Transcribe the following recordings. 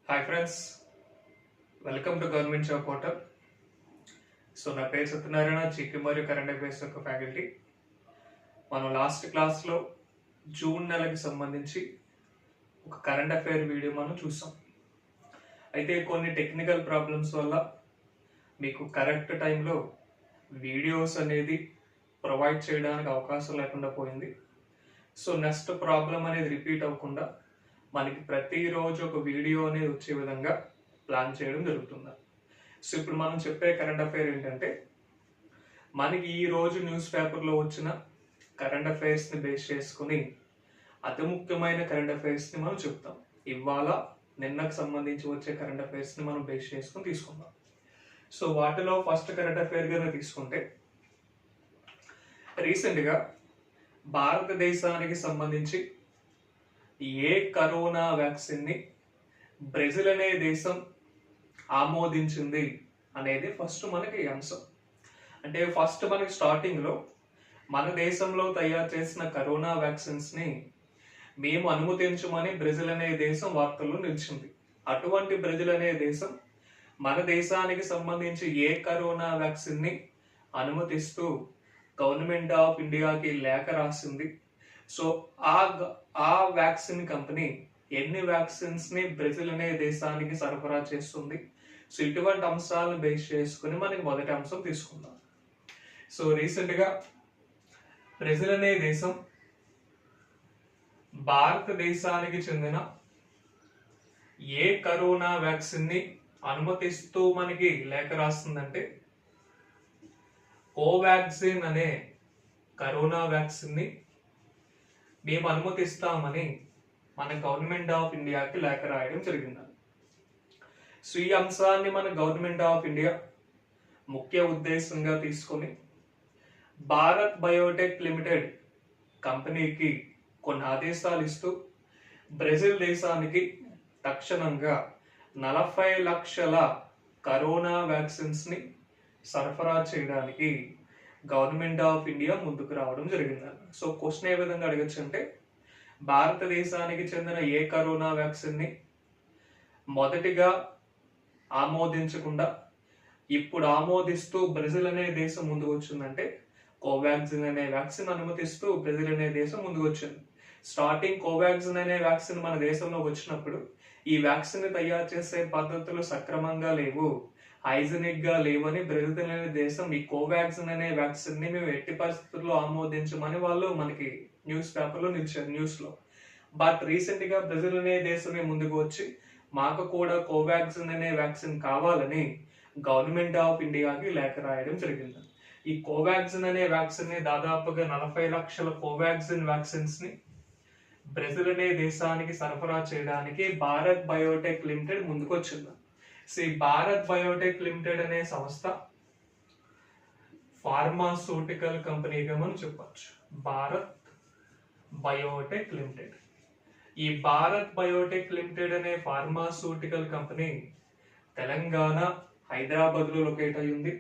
Hi friends, welcome to government job portal. నా పేరు Satyanarayana, GK మరియు కరెంట్ అఫైర్స్ యొక్క ఫ్యాకల్టీ. మనం లాస్ట్ క్లాస్లో జూన్ నెలకి సంబంధించి ఒక కరెంట్ అఫైర్ వీడియో మనం చూసాం. అయితే కొన్ని టెక్నికల్ ప్రాబ్లమ్స్ వల్ల మీకు కరెక్ట్ టైంలో వీడియోస్ అనేది ప్రొవైడ్ చేయడానికి అవకాశం లేకుండా పోయింది. నెక్స్ట్ ప్రాబ్లం అనేది రిపీట్ అవ్వకుండా మనకి ప్రతిరోజు ఒక వీడియో అనేది వచ్చే విధంగా ప్లాన్ చేయడం జరుగుతుంది. ఇప్పుడు మనం చెప్పే కరెంట్ అఫైర్ ఏంటంటే, మనకి ఈ రోజు న్యూస్ పేపర్లో వచ్చిన కరెంట్ అఫైర్స్ని బేస్ చేసుకుని అతి ముఖ్యమైన కరెంట్ అఫైర్స్ని మనం చెప్తాం. ఇవాళ నిన్నకు సంబంధించి వచ్చే కరెంట్ అఫైర్స్ని మనం బేస్ చేసుకుని తీసుకుందాం. వాటిలో ఫస్ట్ కరెంట్ అఫైర్ గా తీసుకుంటే, రీసెంట్గా భారతదేశానికి సంబంధించి ఏ కరోనా వ్యాక్సిన్ని బ్రెజిల్ అనే దేశం ఆమోదించింది అనేది ఫస్ట్ మనకి అంశం. అంటే ఫస్ట్ మనకి స్టార్టింగ్లో మన దేశంలో తయారు చేసిన కరోనా వ్యాక్సిన్స్ని మేము అనుమతించమని బ్రెజిల్ అనే దేశం వార్తల్లో నిలిచింది. అటువంటి బ్రెజిల్ అనే దేశం మన దేశానికి సంబంధించి ఏ కరోనా వ్యాక్సిన్ని అనుమతిస్తూ గవర్నమెంట్ ఆఫ్ ఇండియాకి లేఖ రాసింది. ఆ వ్యాక్సిన్ కంపెనీ ఎన్ని వ్యాక్సిన్స్ ని బ్రెజిల్ అనే దేశానికి సరఫరా చేస్తుంది. ఇటువంటి అంశాలను బేస్ చేసుకుని మనకి మొదటి అంశం తీసుకుందాం. రీసెంట్ గా బ్రెజిల్ అనే దేశం భారతదేశానికి చెందిన ఏ కరోనా వ్యాక్సిన్ ని అనుమతిస్తూ మనకి లేఖ రాస్తుందంటే, కోవాక్సిన్ అనే కరోనా వ్యాక్సిన్ ని మేము అనుమతిస్తామని మన గవర్నమెంట్ ఆఫ్ ఇండియాకి లేఖ రాయడం జరిగింది. ఈ అంశాన్ని మన గవర్నమెంట్ ఆఫ్ ఇండియా ముఖ్య ఉద్దేశంగా తీసుకొని భారత్ బయోటెక్ లిమిటెడ్ కంపెనీకి కొన్ని ఆదేశాలు ఇస్తూ బ్రెజిల్ దేశానికి తక్షణంగా 40 లక్షల కరోనా వ్యాక్సిన్స్ ని సరఫరా చేయడానికి గవర్నమెంట్ ఆఫ్ ఇండియా ముందుకు రావడం జరిగింది. క్వశ్చన్ ఏ విధంగా అడగచ్చు అంటే, భారతదేశానికి చెందిన ఏ కరోనా వ్యాక్సిన్ ని మొదటిగా ఆమోదించకుండా ఇప్పుడు ఆమోదిస్తూ బ్రెజిల్ అనే దేశం ముందుకు వచ్చిందంటే, కోవాక్సిన్ అనే వ్యాక్సిన్ అనుమతిస్తూ బ్రెజిల్ అనే దేశం ముందుకు వచ్చింది. స్టార్టింగ్ కోవాక్సిన్ అనే వ్యాక్సిన్ మన దేశంలో వచ్చినప్పుడు ఈ వ్యాక్సిన్ ని తయారు చేసే పద్ధతులు సక్రమంగా లేవు, హైజెనిక్ గా లేవని బ్రెజిల్ అనే దేశం ఈ కోవాక్సిన్ అనే వ్యాక్సిన్ ని మేము ఎట్టి పరిస్థితుల్లో ఆమోదించమని వాళ్ళు మనకి న్యూస్ పేపర్లో నిలిచారు, న్యూస్ లో. బట్ రీసెంట్ గా బ్రెజిల్ అనే దేశమే ముందుకు వచ్చి మాకు కూడా కోవాక్సిన్ అనే వ్యాక్సిన్ కావాలని గవర్నమెంట్ ఆఫ్ ఇండియాకి లేఖ రాయడం జరిగింది. ఈ కోవాక్సిన్ అనే వ్యాక్సిన్ ని దాదాపుగా 40 లక్షల కోవాక్సిన్ వ్యాక్సిన్స్ ని బ్రెజిల్ అనే దేశానికి సరఫరా చేయడానికి భారత్ బయోటెక్ లిమిటెడ్ ముందుకు వచ్చింది. భారత్ బయోటెక్ లిమిటెడ్ అనే సంస్థ ఫార్మాస్యూటికల్ కంపెనీగా మనం చెప్పచ్చు. Bharat Biotech limited. ఈ భారత్ బయోటెక్ లిమిటెడ్ అనే ఫార్మాస్యూటికల్ కంపెనీ తెలంగాణ, హైదరాబాద్ లో లొకేట్ అయి ఉంది.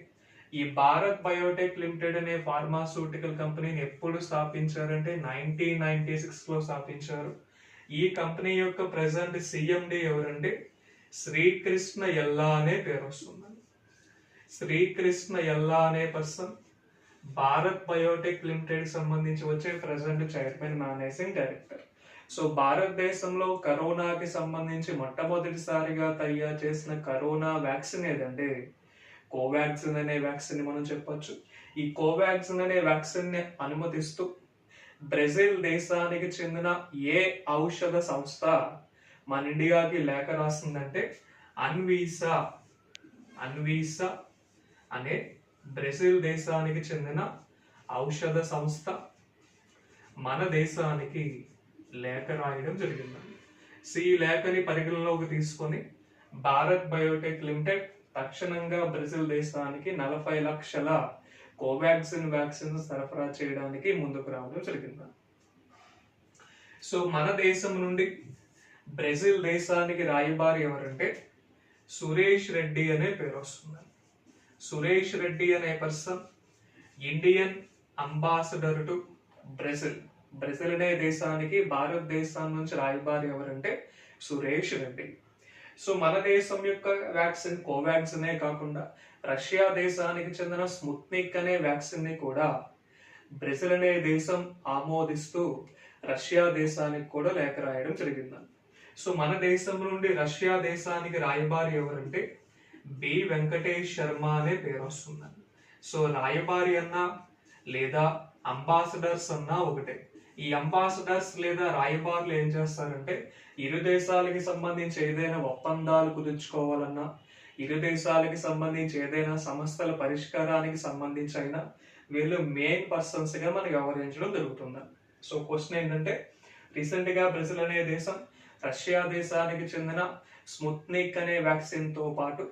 ఈ భారత్ బయోటెక్ లిమిటెడ్ అనే ఫార్మాస్యూటికల్ కంపెనీని ఎప్పుడు స్థాపించారంటే 1996 లో స్థాపించారు. ఈ కంపెనీ యొక్క ప్రెసెంట్ సిఎండి ఎవరంటే శ్రీకృష్ణ ఎల్లా అనే పేరు వస్తుంది. శ్రీకృష్ణ ఎల్లా అనే పర్సన్ భారత్ బయోటెక్ లిమిటెడ్ సంబంధించి వచ్చే ప్రెసెంట్ చైర్మన్, మేనేజింగ్ డైరెక్టర్. భారతదేశంలో కరోనాకి సంబంధించి మొట్టమొదటిసారిగా తయారు చేసిన కరోనా వ్యాక్సిన్ ఏదంటే కోవాక్సిన్ అనే వ్యాక్సిన్ మనం చెప్పొచ్చు. ఈ కోవాక్సిన్ అనే వ్యాక్సిన్ ని అనుమతిస్తూ బ్రెజిల్ దేశానికి చెందిన ఏ ఔషధ సంస్థ మన ఇండియాకి లేఖ రాస్తుందంటే, అన్వీసా అనే బ్రెజిల్ దేశానికి చెందిన ఔషధ సంస్థ మన దేశానికి లేఖ రాయడం జరిగింది. ఈ లేఖని పరిగణలోకి తీసుకొని భారత్ బయోటెక్ లిమిటెడ్ తక్షణంగా బ్రెజిల్ దేశానికి 40 లక్షల కోవాక్సిన్ వ్యాక్సిన్ సరఫరా చేయడానికి ముందుకు రావడం జరిగింది. మన దేశం నుండి బ్రెజిల్ దేశానికి రాయబారి ఎవరంటే సురేష్ రెడ్డి అనే పేరు వస్తుంది. సురేష్ రెడ్డి అనే person Indian ambassador to Brazil. Brazil అనే దేశానికి భారతదేశం నుంచి రాయబారి ఎవరంటే సురేష్ రెడ్డి. సో మన దేశం యొక్క వ్యాక్సిన్ కోవాక్సినే కాకుండా రష్యా దేశానికి చెందిన స్ముత్నిక్ అనే వ్యాక్సిన్ ని కూడా బ్రెజిల్ అనే దేశం ఆమోదిస్తూ రష్యా దేశానికి కూడా లేఖ రాయడం జరిగిందండి. సో మన దేశం నుండి రష్యా దేశానికి రాయబారి ఎవరంటే బి వెంకటేష్ శర్మ అనే పేరు వస్తుందండి. సో రాయబారి అన్నా లేదా అంబాసిడర్స్ అన్నా ఒకటే. ఈ అంబాసిడర్స్ లేదా రాయబారులు ఏం చేస్తారంటే ఇరు దేశాలకి సంబంధించి ఏదైనా ఒప్పందాలు కుదుర్చుకోవాలన్నా, ఇరు దేశాలకి సంబంధించి ఏదైనా సమస్యల పరిష్కారానికి సంబంధించి అయినా వీళ్ళు మెయిన్ పర్సన్స్ గా మనకి వ్యవహరించడం జరుగుతుంది. సో క్వశ్చన్ ఏంటంటే రీసెంట్ గా బ్రెజిల్ అనే దేశం రష్యా దేశానికి చెందిన స్ముత్నిక్ అనే వ్యాక్సిన్ తో పాటు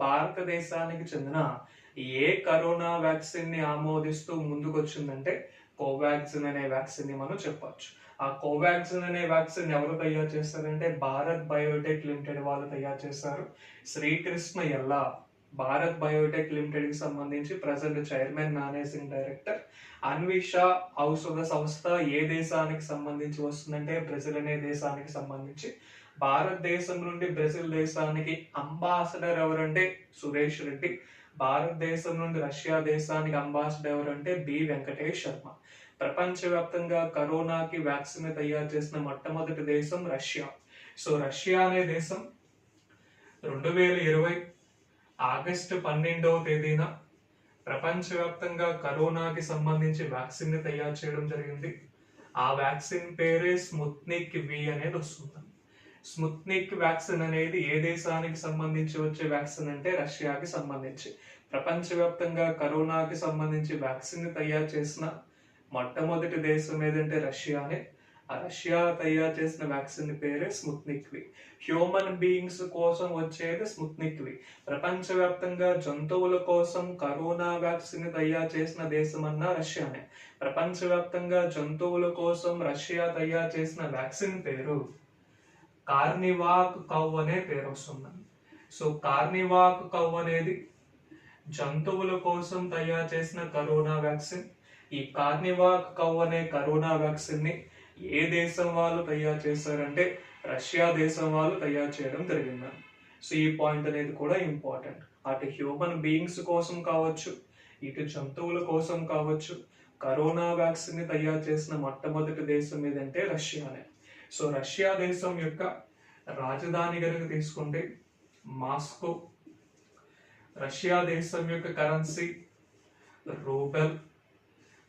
భారతదేశానికి చెందిన ఏ కరోనా వ్యాక్సిన్ ని ఆమోదిస్తూ ముందుకొచ్చిందంటే కోవాక్సిన్ అనే వ్యాక్సిన్ ని మనం చెప్పొచ్చు. ఆ కోవాక్సిన్ అనే వ్యాక్సిన్ ఎవరు తయారు చేస్తారంటే భారత్ బయోటెక్ లిమిటెడ్ వాళ్ళు తయారు చేస్తారు. శ్రీకృష్ణ ఎల్లా భారత్ బయోటెక్ లిమిటెడ్ కి సంబంధించి ప్రజెంట్ చైర్మన్ మేనేజింగ్ డైరెక్టర్. అన్విషా ఔషధ సంస్థ ఏ దేశానికి సంబంధించి వస్తుందంటే బ్రెజిల్ అనే దేశానికి సంబంధించి. భారతదేశం నుండి బ్రెజిల్ దేశానికి అంబాసిడర్ ఎవరంటే సురేష్ రెడ్డి. భారతదేశం నుండి రష్యా దేశానికి అంబాసిడర్ ఎవరంటే బి వెంకటేష్ శర్మ. ప్రపంచవ్యాప్తంగా కరోనాకి వ్యాక్సిన్ తయారు చేసిన మొట్టమొదటి దేశం రష్యా. సో రష్యా అనే దేశం 2020 ఆగస్టు 12వ తేదీన ప్రపంచవ్యాప్తంగా కరోనాకి సంబంధించి వ్యాక్సిన్ ని తయారు చేయడం జరిగింది. ఆ వ్యాక్సిన్ పేరే స్ముత్నిక్ వి అనేది వస్తుంది. స్ముత్నిక్ వ్యాక్సిన్ అనేది ఏ దేశానికి సంబంధించి వచ్చే వ్యాక్సిన్ అంటే రష్యాకి సంబంధించి. ప్రపంచవ్యాప్తంగా కరోనాకి సంబంధించి వ్యాక్సిన్ ని తయారు చేసిన మొట్టమొదటి దేశం ఏదంటే రష్యానే. ఆ రష్యా తయారు చేసిన వ్యాక్సిన్ పేరే స్ముత్నిక్ వి. హ్యూమన్ బీయింగ్స్ కోసం వచ్చేది స్ముత్నిక్ వి. ప్రపంచవ్యాప్తంగా జంతువుల కోసం కరోనా వ్యాక్సిన్ తయారు చేసిన దేశం అన్నా రష్యానే. ప్రపంచవ్యాప్తంగా జంతువుల కోసం రష్యా తయారు చేసిన వ్యాక్సిన్ పేరు కార్నివాక్ కవ్ అనే పేరు వస్తుందండి. సో కార్నివాక్ కవ్ అనేది జంతువుల కోసం తయారు చేసిన కరోనా వ్యాక్సిన్. ఈ కార్నివాక్ కవ్ అనే కరోనా వ్యాక్సిన్ ని ఏ దేశం వాళ్ళు తయారు చేశారంటే రష్యా దేశం వాళ్ళు తయారు చేయడం జరిగింది. సో ఈ పాయింట్ అనేది కూడా ఇంపార్టెంట్. అటు హ్యూమన్ బీయింగ్స్ కోసం కావచ్చు, ఇటు జంతువుల కోసం కావచ్చు, కరోనా వ్యాక్సిన్ ని తయారు చేసిన మొట్టమొదటి దేశం ఏదంటే రష్యానే. సో రష్యా దేశం యొక్క రాజధాని కనుక తీసుకుంటే మాస్కో. రష్యా దేశం యొక్క కరెన్సీ రూబెల్.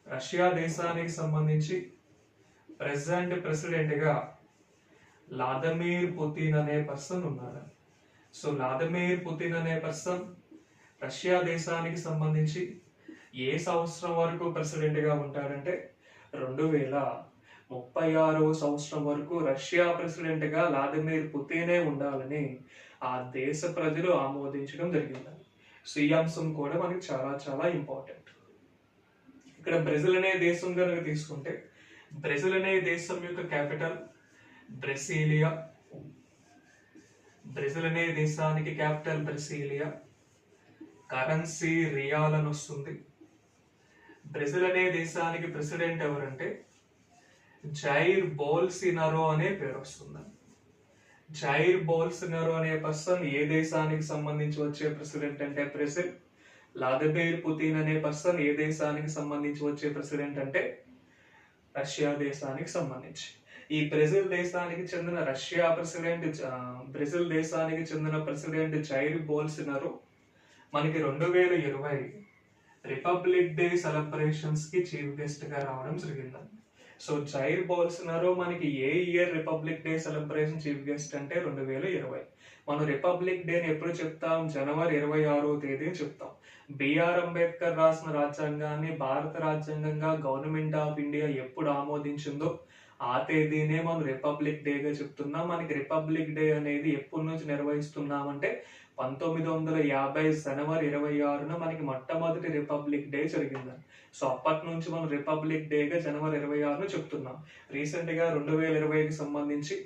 రష్యా దేశానికి సంబంధించి ప్రెసిడెంట్ గా వ్లాదిమిర్ పుతిన్ అనే పర్సన్ ఉన్నారు. సో వ్లాదిమిర్ పుతిన్ అనే పర్సన్ రష్యా దేశానికి సంబంధించి ఏ సంవత్సరం వరకు ప్రెసిడెంట్ గా ఉంటారంటే 2036వ సంవత్సరం వరకు రష్యా ప్రెసిడెంట్ గా వ్లాదిమిర్ పుతినే ఉండాలని ఆ దేశ ప్రజలు ఆమోదించడం జరిగింది. సో ఈ అంశం కూడా మనకి చాలా చాలా ఇంపార్టెంట్. ఇక్కడ బ్రెజిల్ అనే దేశం కనుక తీసుకుంటే బ్రెజిల్ అనే దేశం యొక్క క్యాపిటల్ బ్రెసిలియా. బ్రెజిల్ అనే దేశానికి క్యాపిటల్ బ్రెసిలియా. కరెన్సీ రియాల్ అని వస్తుంది. బ్రెజిల్ అనే దేశానికి ప్రెసిడెంట్ ఎవరంటే జైర్ బోల్సినారో అనే పేరు వస్తుంది. జైర్ బోల్సినారో అనే పర్సన్ ఏ దేశానికి సంబంధించి వచ్చే ప్రెసిడెంట్ అంటే బ్రెజిల్. వ్లాదిమిర్ పుతిన్ అనే పర్సన్ ఏ దేశానికి సంబంధించి వచ్చే ప్రెసిడెంట్ అంటే రష్యా దేశానికి సంబంధించి. ఈ బ్రెజిల్ దేశానికి చెందిన బ్రెజిల్ దేశానికి చెందిన ప్రెసిడెంట్ జైర్ బోల్సినారో మనకి 2020 రిపబ్లిక్ డే సెలబ్రేషన్స్ కి చీఫ్ గెస్ట్ గా రావడం జరిగింది. సో జైర్ బోల్సినారో మనకి ఏ year republic day celebration chief guest అంటే 2020. మనం రిపబ్లిక్ డే ఎప్పుడు చెప్తాం? జనవరి 26వ తేదీ చెప్తాం. బిఆర్ అంబేద్కర్ రాసిన రాజ్యాంగాన్ని భారత రాజ్యాంగంగా గవర్నమెంట్ ఆఫ్ ఇండియా ఎప్పుడు ఆమోదించిందో ఆ తేదీనే మనం రిపబ్లిక్ డేగా చెప్తున్నాం. మనకి రిపబ్లిక్ డే అనేది ఎప్పటి నుంచి నిర్వహిస్తున్నామంటే 1950 జనవరి 26న మనకి మొట్టమొదటి రిపబ్లిక్ డే జరిగిందని. సో అప్పటి నుంచి మనం రిపబ్లిక్ డేగా జనవరి 26ను చెప్తున్నాం. రీసెంట్ గా 2020కి సంబంధించి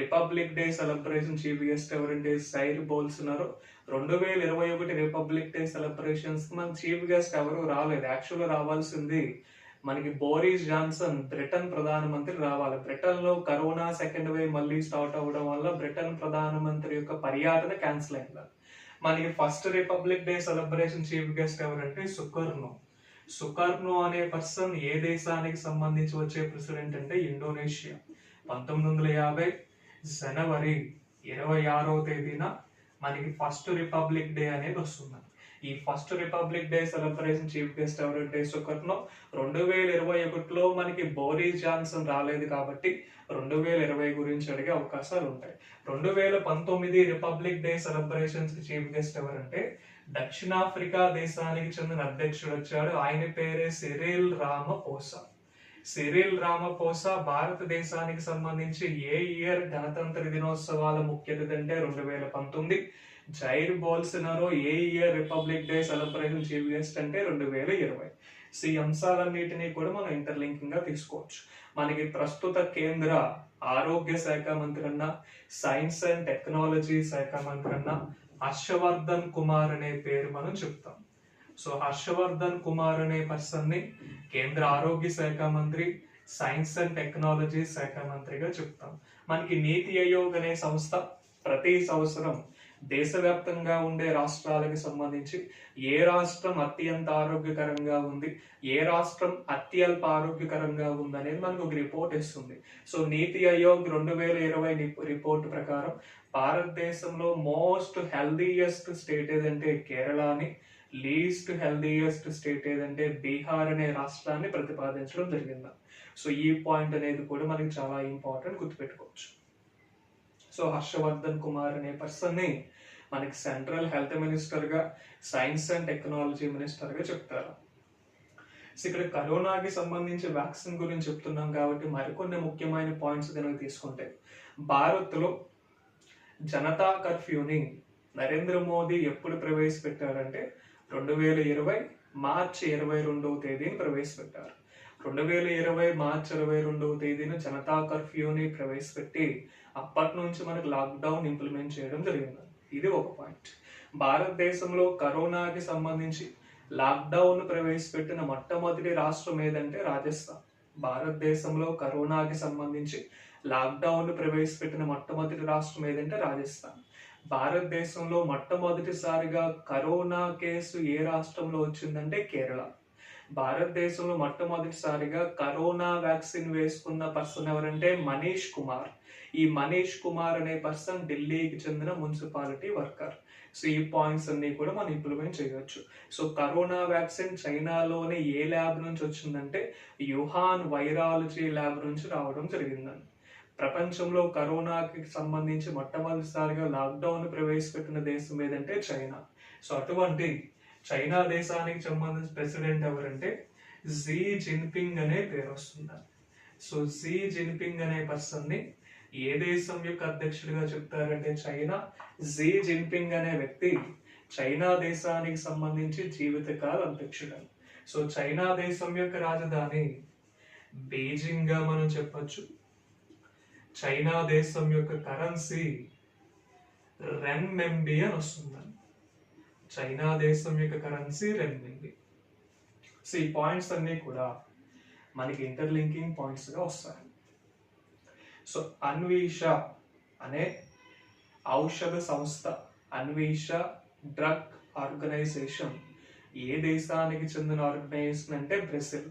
republic day celebration chief guest ఎవరంటే జైర్ బోల్సినారో. 2021 రిపబ్లిక్ డే సెలబ్రేషన్స్ మన చీఫ్ గెస్ట్ ఎవరు రాలేదు. యాక్చువల్ రావాల్సింది మనకి బోరిస్ జాన్సన్ బ్రిటన్ ప్రధానమంత్రి రావాలి. బ్రిటన్ లో కరోనా సెకండ్ వేవ్ మళ్ళీ స్టార్ట్ అవ్వడం వల్ల బ్రిటన్ ప్రధానమంత్రి యొక్క పర్యటన క్యాన్సిల్ అయింది. మనకి first republic day celebration chief guest ఎవరంటే సుకర్నో అనే పర్సన్ ఏ దేశానికి సంబంధించి వచ్చే ప్రెసిడెంట్ అంటే ఇండోనేషియా. 1950 జనవరి 26వ తేదీన మనకి ఫస్ట్ రిపబ్లిక్ డే అనేది వస్తుంది. ఈ first republic day celebration chief guest ఎవరంటే సుకర్నో. 2021లో మనకి బోరిస్ జాన్సన్ రాలేదు కాబట్టి 2020 గురించి అడిగే అవకాశాలు ఉంటాయి. 2019 republic day celebrations chief guest ఎవరంటే దక్షిణాఫ్రికా దేశానికి చెందిన అధ్యక్షుడు వచ్చాడు. ఆయన పేరే సిరిల్ రామపోసా భారతదేశానికి సంబంధించి ఏ ఇయర్ గణతంత్ర దినోత్సవాల ముఖ్య అతిథి అంటే 2019. జైర్ బోల్సనారో ఏ year republic day celebration chief guest అంటే 2020. ఈ అంశాలన్నిటినీ కూడా మనం ఇంటర్లింకింగ్ గా తీసుకోవచ్చు. మనకి ప్రస్తుత కేంద్ర ఆరోగ్య శాఖ మంత్రి అన్న సైన్స్ అండ్ టెక్నాలజీ శాఖ మంత్రి అన్న హర్షవర్ధన్ కుమార్ అనే పేరు మనం చెప్తాం. సో హర్షవర్ధన్ కుమార్ అనే పర్సన్ ని కేంద్ర ఆరోగ్య శాఖ మంత్రి, సైన్స్ అండ్ టెక్నాలజీ శాఖ మంత్రిగా చెప్తాం. మనకి నీతి ఆయోగ్ అనే సంస్థ ప్రతి సంవత్సరం దేశవ్యాప్తంగా ఉండే రాష్ట్రాలకు సంబంధించి ఏ రాష్ట్రం అత్యంత ఆరోగ్యకరంగా ఉంది, ఏ రాష్ట్రం అత్యల్ప ఆరోగ్యకరంగా ఉంది అనేది మనకు ఒక రిపోర్ట్ ఇస్తుంది. సో నీతి ఆయోగ్ 2020 రిపోర్ట్ ప్రకారం భారతదేశంలో మోస్ట్ హెల్దీయెస్ట్ స్టేట్ ఏదంటే కేరళ అని, లీస్ట్ హెల్దీయెస్ట్ స్టేట్ ఏదంటే బీహార్ అనే రాష్ట్రాన్ని ప్రతిపాదించడం జరిగింది. సో ఈ పాయింట్ అనేది కూడా మనకి చాలా ఇంపార్టెంట్, గుర్తుపెట్టుకోవచ్చు. సో హర్షవర్ధన్ కుమార్ అనే పర్సన్ ని మనకి సెంట్రల్ హెల్త్ మినిస్టర్ గా, సైన్స్ అండ్ టెక్నాలజీ మినిస్టర్ గా చెప్తారు. సో ఇక్కడ కరోనాకి సంబంధించి వ్యాక్సిన్ గురించి చెప్తున్నాం కాబట్టి మరికొన్ని ముఖ్యమైన పాయింట్స్ కనుక తీసుకుంటే, భారత్ లో జనతా కర్ఫ్యూని నరేంద్ర మోదీ ఎప్పుడు ప్రవేశపెట్టారంటే 2020 మార్చి 22వ తేదీని ప్రవేశపెట్టారు. 2020 మార్చి 22వ తేదీన జనతా కర్ఫ్యూని ప్రవేశపెట్టి అప్పటి నుంచి మనకు లాక్డౌన్ ఇంప్లిమెంట్ చేయడం జరిగింది. ఇది ఒక పాయింట్. భారతదేశంలో కరోనాకి సంబంధించి లాక్డౌన్ ప్రవేశపెట్టిన మొట్టమొదటి రాష్ట్రం ఏదంటే రాజస్థాన్. భారతదేశంలో కరోనాకి సంబంధించి లాక్డౌన్ ప్రవేశపెట్టిన మొట్టమొదటి రాష్ట్రం ఏదంటే రాజస్థాన్. భారతదేశంలో మొట్టమొదటిసారిగా కరోనా కేసు ఏ రాష్ట్రంలో వచ్చిందంటే కేరళ. భారతదేశంలో మొట్టమొదటిసారిగా కరోనా వ్యాక్సిన్ వేసుకున్న పర్సన్ ఎవరంటే మనీష్ కుమార్. ఈ మనీష్ కుమార్ అనే పర్సన్ ఢిల్లీకి చెందిన మున్సిపాలిటీ వర్కర్. సో ఈ పాయింట్స్ అన్ని కూడా మనం ఇంప్లిమెంట్ చేయవచ్చు. సో కరోనా వ్యాక్సిన్ చైనాలోని ఏ ల్యాబ్ నుంచి వచ్చిందంటే యుహాన్ వైరాలజీ ల్యాబ్ నుంచి రావడం జరిగిందని. ప్రపంచంలో కరోనాకి సంబంధించి మొట్టమొదటిసారిగా లాక్డౌన్ ప్రవేశపెట్టిన దేశం ఏదంటే చైనా. సో అటువంటి చైనా దేశానికి సంబంధించిన ప్రెసిడెంట్ ఎవరంటే జీ జిన్పింగ్ అనే పేరు వస్తుంది. సో జీ జిన్పింగ్ అనే పర్సన్ ని ఏ దేశం యొక్క అధ్యక్షుడిగా చెప్తారంటే చైనా. జీ జిన్పింగ్ అనే వ్యక్తి చైనా దేశానికి సంబంధించి జీవితకాల అధ్యక్షుడు. సో చైనా దేశం యొక్క రాజధాని బీజింగ్ గా మనం చెప్పొచ్చు. చైనా దేశం యొక్క కరెన్సీ రెన్మిన్బి అని వస్తుంది. చైనా దేశం యొక్క కరెన్సీ రెన్మిన్బి. సో ఈ పాయింట్స్ అన్ని కూడా మనకి ఇంటర్లింకింగ్ పాయింట్స్ గా వస్తాయి. సో అన్వీష అనే ఔషధ సంస్థ, అన్వీష డ్రగ్ ఆర్గనైజేషన్ ఏ దేశానికి చెందిన ఆర్గనైజేషన్ అంటే బ్రెజిల్.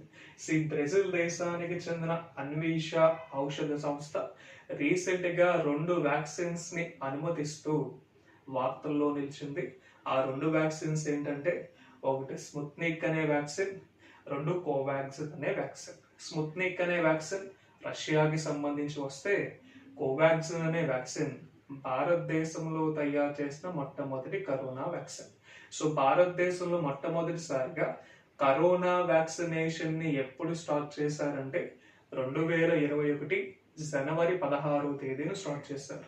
బ్రెజిల్ దేశానికి చెందిన అన్వీష ఔషధ సంస్థ రీసెంట్ గా 2 వ్యాక్సిన్స్ ని అనుమతిస్తూ వార్తల్లో నిలిచింది. ఆ 2 వ్యాక్సిన్స్ ఏంటంటే ఒకటి స్పుత్నిక్ అనే వ్యాక్సిన్, 2 కోవాక్సిన్ అనే వ్యాక్సిన్. స్పుత్నిక్ అనే వ్యాక్సిన్ రష్యాకి సంబంధించి వస్తే, కోవాక్సిన్ అనే వ్యాక్సిన్ భారతదేశంలో తయారు చేసిన మొట్టమొదటి కరోనా వ్యాక్సిన్. సో భారతదేశంలో మొట్టమొదటిసారిగా కరోనా వ్యాక్సినేషన్ ని ఎప్పుడు స్టార్ట్ చేశారంటే 2021 జనవరి 16వ తేదీన స్టార్ట్ చేశారు.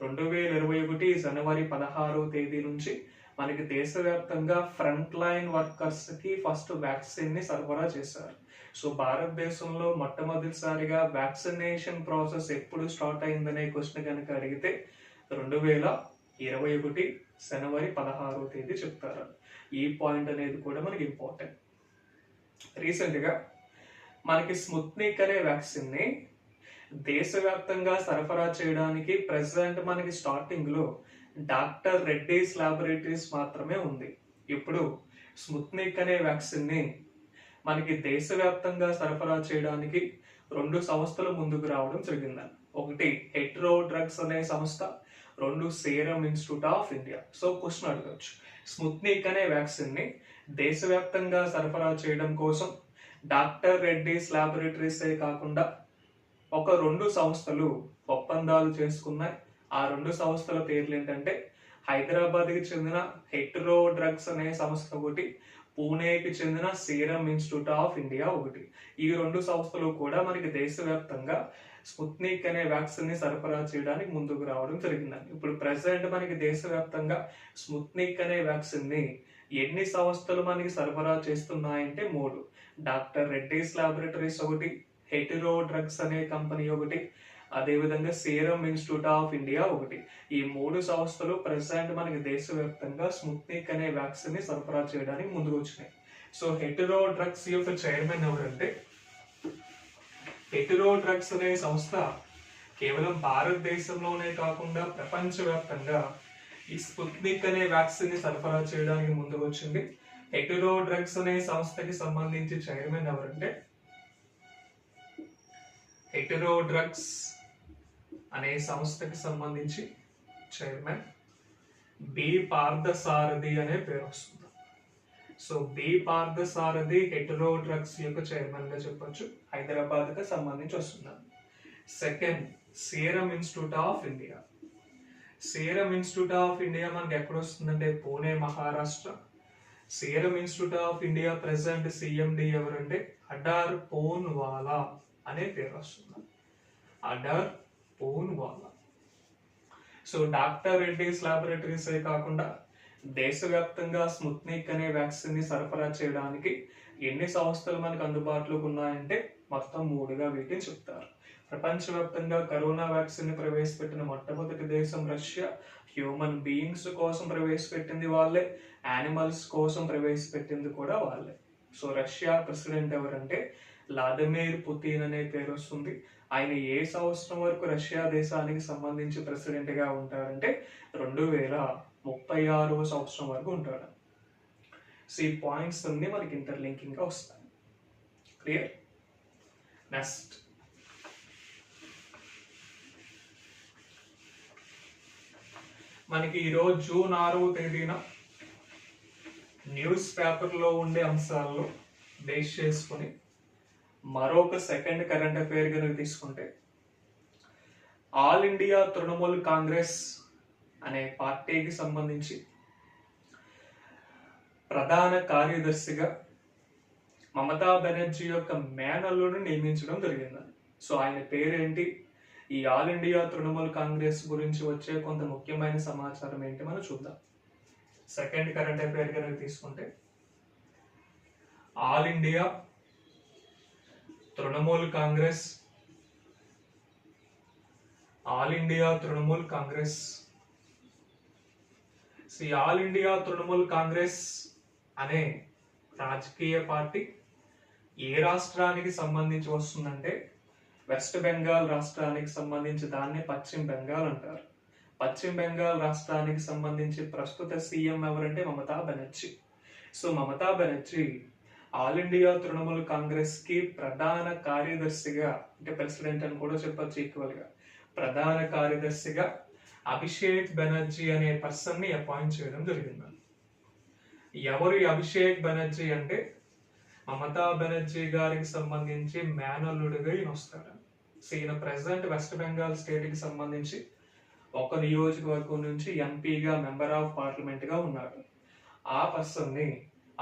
2021 జనవరి 16వ తేదీ నుంచి మనకి దేశవ్యాప్తంగా ఫ్రంట్ లైన్ వర్కర్స్ కి ఫస్ట్ వ్యాక్సిన్ ని సరఫరా చేశారు. సో భారతదేశంలో మొట్టమొదటిసారిగా వ్యాక్సినేషన్ ప్రాసెస్ ఎప్పుడు స్టార్ట్ అయిందనే క్వశ్చన్ కనుక అడిగితే 2021 జనవరి 16వ తేదీ చెప్తారు. ఈ పాయింట్ అనేది కూడా మనకి ఇంపార్టెంట్. రీసెంట్ గా మనకి స్పుత్నిక్ అనే వ్యాక్సిన్ ని దేశవ్యాప్తంగా సరఫరా చేయడానికి ప్రెసెంట్ మనకి స్టార్టింగ్ లో డాక్టర్ రెడ్డీస్ ల్యాబొరేటరీస్ మాత్రమే ఉంది. ఇప్పుడు స్పుత్నిక్ అనే వ్యాక్సిన్ ని మనకి దేశవ్యాప్తంగా సరఫరా చేయడానికి 2 సంస్థలు ముందుకు రావడం జరిగిందండి. ఒకటి హెట్రో డ్రగ్స్ అనే సంస్థ, 2 serum Institute of India. So question అడగచ్చు, స్పుత్నిక్ అనే వ్యాక్సిన్ ని దేశవ్యాప్తంగా సరఫరా చేయడం కోసం డాక్టర్ రెడ్డీస్ ల్యాబొరేటరీసే కాకుండా ఒక 2 సంస్థలు ఒప్పందాలు చేసుకున్నాయి. ఆ 2 సంస్థల పేర్లు ఏంటంటే హైదరాబాద్కి చెందిన హెట్రో డ్రగ్స్ అనే సంస్థ ఒకటి, పూణేకి చెందిన సీరం ఇన్స్టిట్యూట్ ఆఫ్ ఇండియా ఒకటి. ఈ 2 సంస్థలు కూడా మనకి దేశవ్యాప్తంగా స్పుత్నిక్ అనే వ్యాక్సిన్ ని సరఫరా చేయడానికి ముందుకు రావడం జరిగిందండి. ఇప్పుడు ప్రెసెంట్ మనకి దేశవ్యాప్తంగా స్పుత్నిక్ అనే వ్యాక్సిన్ ని ఎన్ని సంస్థలు మనకి సరఫరా చేస్తున్నాయంటే 3. డాక్టర్ రెడ్డీస్ ల్యాబొరేటరీస్ ఒకటి, హెటిరో డ్రగ్స్ అనే కంపెనీ ఒకటి, అదేవిధంగా సీరం ఇన్స్టిట్యూట్ ఆఫ్ ఇండియా ఒకటి. ఈ 3 సంస్థలు ప్రెసెంట్ మనకి దేశవ్యాప్తంగా స్పుత్నిక్ అనే వ్యాక్సిన్ ని సరఫరా చేయడానికి ముందుకు వచ్చినాయి. సో హెటిరో డ్రగ్స్ యొక్క చైర్మన్ ఎవరంటే, హెటిరో డ్రగ్స్ అనే సంస్థ కేవలం భారతదేశంలోనే కాకుండా ప్రపంచవ్యాప్తంగా ఈ స్పుత్నిక్ అనే వ్యాక్సిన్ ని సరఫరా చేయడానికి ముందుకు వచ్చింది. హెటిరో డ్రగ్స్ అనే సంస్థకి సంబంధించి చైర్మన్ ఎవరంటే, హెటిరో డ్రగ్స్ అనే సంస్థకి సంబంధించి చైర్మన్ బి పార్థసారథి అనే పేరు వస్తుంది. So B Parthasarathy Hetero drugs యొక్క చైర్మన్ గా చెప్పొచ్చు, హైదరాబాద్ కి సంబంధించి వస్తున్నారు. Second, Serum Institute of India. Serum Institute of India మనకి ఎక్కడ వస్తుందంటే Pune, Maharashtra. Serum Institute of India present CMD ఎవరంటే అడార్ పూన్వాలా అనే పేరు వస్తుంది, అడార్ పూన్వాలా. సో డాక్టర్ రెడ్డీస్ ల్యాబొరేటరీసే కాకుండా దేశవ్యాప్తంగా స్పుత్నిక్ అనే వ్యాక్సిన్ ని సరఫరా చేయడానికి ఎన్ని సంస్థలు మనకు అందుబాటులోకి ఉన్నాయంటే మొత్తం 3గా వీటిని చెప్తారు. ప్రపంచవ్యాప్తంగా కరోనా వ్యాక్సిన్ ని ప్రవేశపెట్టిన మొట్టమొదటి దేశం రష్యా. హ్యూమన్ బీయింగ్స్ కోసం ప్రవేశపెట్టింది వాళ్ళే, యానిమల్స్ కోసం ప్రవేశపెట్టింది కూడా వాళ్ళే. సో రష్యా ప్రెసిడెంట్ ఎవరంటే వ్లాదిమిర్ పుతిన్ అనే పేరు వస్తుంది. ఆయన ఏ సంవత్సరం వరకు రష్యా దేశానికి సంబంధించి ప్రెసిడెంట్ గా ఉంటారంటే 2036వ సంవత్సరం వరకు ఉంటాడు. సో ఈ పాయింట్స్ అన్ని మనకి ఇంటర్లింకింగ్ గా వస్తాయి. క్లియర్? నెక్స్ట్, మనకి ఈరోజు జూన్ 6వ తేదీన న్యూస్ పేపర్లో ఉండే అంశాల్లో బేస్ చేసుకుని మరొక సెకండ్ కరెంట్ అఫైర్ కనుక తీసుకుంటే, ఆల్ ఇండియా తృణమూల్ కాంగ్రెస్ అనే పార్టీకి సంబంధించి ప్రధాన కార్యదర్శిగా మమతా బెనర్జీ యొక్క మేనల్లుని నియమించడం జరిగింది. సో ఆయన పేరేంటి, ఈ ఆల్ ఇండియా తృణమూల్ కాంగ్రెస్ గురించి వచ్చే కొంత ముఖ్యమైన సమాచారం ఏంటి మనం చూద్దాం. సెకండ్ కరెంట్ అఫైర్ కనుక తీసుకుంటే, all India Trinamool Congress, all India Trinamool Congress. ఈ ఆల్ ఇండియా తృణమూల్ కాంగ్రెస్ అనే రాజకీయ పార్టీ ఏ రాష్ట్రానికి సంబంధించి వస్తుందంటే వెస్ట్ బెంగాల్ రాష్ట్రానికి సంబంధించి, దాన్ని పశ్చిమ బెంగాల్ అంటారు. పశ్చిమ బెంగాల్ రాష్ట్రానికి సంబంధించి ప్రస్తుత సీఎం ఎవరంటే Mamata Banerjee. So Mamata Banerjee all India Trinamool Congress కి ప్రధాన కార్యదర్శిగా, అంటే ప్రెసిడెంట్ అని కూడా చెప్పొచ్చు ఈక్వల్ గా, ప్రధాన కార్యదర్శిగా అభిషేక్ బెనర్జీ అనే పర్సన్ ని అపాయింట్ చేయడం జరిగింది. ఎవరు అభిషేక్ బెనర్జీ అంటే మమతా బెనర్జీ గారికి సంబంధించి మేనల్లుడిగా ఈయన వస్తాడు. సో ఈయన ప్రెసెంట్ వెస్ట్ బెంగాల్ స్టేట్ కి సంబంధించి ఒక నియోజకవర్గం నుంచి ఎంపీగా, మెంబర్ ఆఫ్ పార్లమెంట్ గా ఉన్నాడు. ఆ పర్సన్ ని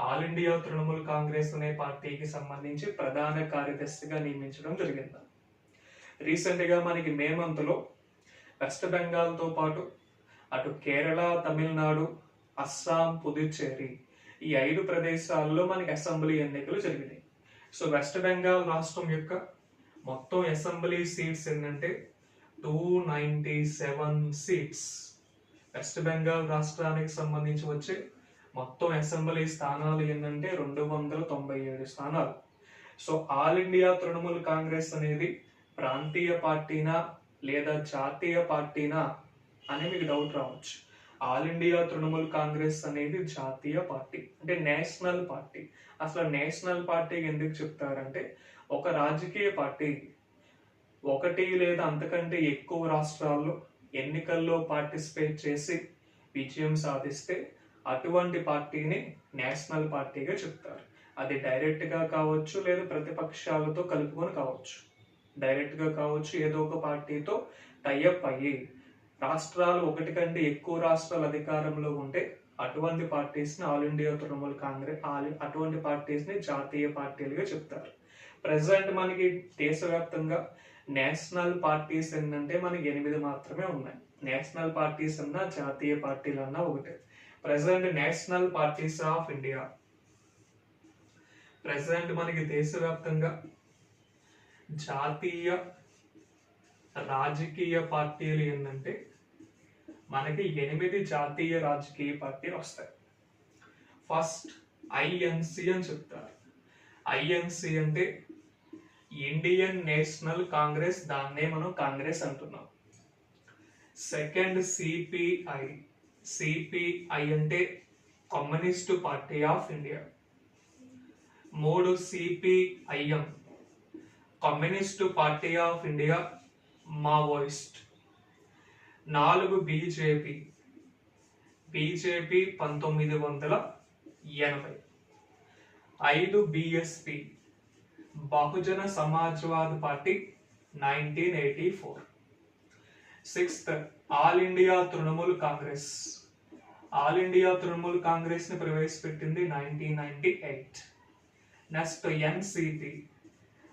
ఆల్ ఇండియా తృణమూల్ కాంగ్రెస్ అనే పార్టీకి సంబంధించి ప్రధాన కార్యదర్శిగా నియమించడం జరిగింది. రీసెంట్ గా మనకి మే మంత్ లో వెస్ట్ బెంగాల్ తో పాటు అటు కేరళ, తమిళనాడు, అస్సాం, పుదుచ్చేరి ఈ 5 ప్రదేశాల్లో మనకి అసెంబ్లీ ఎన్నికలు జరిగినాయి. సో వెస్ట్ బెంగాల్ రాష్ట్రం యొక్క మొత్తం అసెంబ్లీ సీట్స్ ఏంటంటే 297 సీట్స్. వెస్ట్ బెంగాల్ రాష్ట్రానికి సంబంధించి వచ్చే మొత్తం అసెంబ్లీ స్థానాలు ఏంటంటే 297 స్థానాలు. So all India Trinamool Congress అనేది ప్రాంతీయ పార్టీనా లేదా జాతీయ పార్టీనా అని మీకు డౌట్ రావచ్చు. ఆల్ ఇండియా తృణమూల్ కాంగ్రెస్ అనేది జాతీయ పార్టీ, అంటే నేషనల్ పార్టీ. అసలు నేషనల్ పార్టీ ఎందుకు చెప్తారంటే, ఒక రాజకీయ పార్టీ ఒకటి లేదా అంతకంటే ఎక్కువ రాష్ట్రాల్లో ఎన్నికల్లో పార్టిసిపేట్ చేసి విజయం సాధిస్తే అటువంటి పార్టీని నేషనల్ పార్టీగా చెప్తారు. అది డైరెక్ట్ గా కావచ్చు లేదా ప్రతిపక్షాలతో కలుపుకొని కావచ్చు. డైరెక్ట్ గా కావచ్చు, ఏదో ఒక పార్టీతో టైఅప్ అయ్యి రాష్ట్రాలు ఒకటి కంటే ఎక్కువ రాష్ట్రాలు అధికారంలో ఉంటే అటువంటి పార్టీస్ ని ఆల్ ఇండియా తృణమూల్ కాంగ్రెస్, అటువంటి పార్టీస్ ని జాతీయ పార్టీలుగా చెప్తారు. ప్రెసెంట్ మనకి దేశవ్యాప్తంగా నేషనల్ పార్టీస్ ఏంటంటే మనకి 8 మాత్రమే ఉన్నాయి. నేషనల్ పార్టీస్ అన్నా జాతీయ పార్టీలు అన్నా ఒకటే. Present national parties of India, present మనకి దేశవ్యాప్తంగా జాతీయ రాజకీయ పార్టీలు ఏంటంటే మనకి 8 జాతీయ రాజకీయ పార్టీలు వస్తాయి. ఫస్ట్ ఐఎన్సి అని చెప్తారు. ఐఎన్సి అంటే ఇండియన్ నేషనల్ కాంగ్రెస్, దాన్నే మనం కాంగ్రెస్ అంటున్నాం. సెకండ్ సిపిఐ, సిపిఐ అంటే communist party of India. 3 CPIM, communist party of India Maoist. 4 BJP, BJP 1980. 5 BSP, Bahujan Samajwad party 1984. 6th all India Trinamool Congress. All India Trinamool Congress ని ప్రవేశపెట్టింది 1998. Next NCP,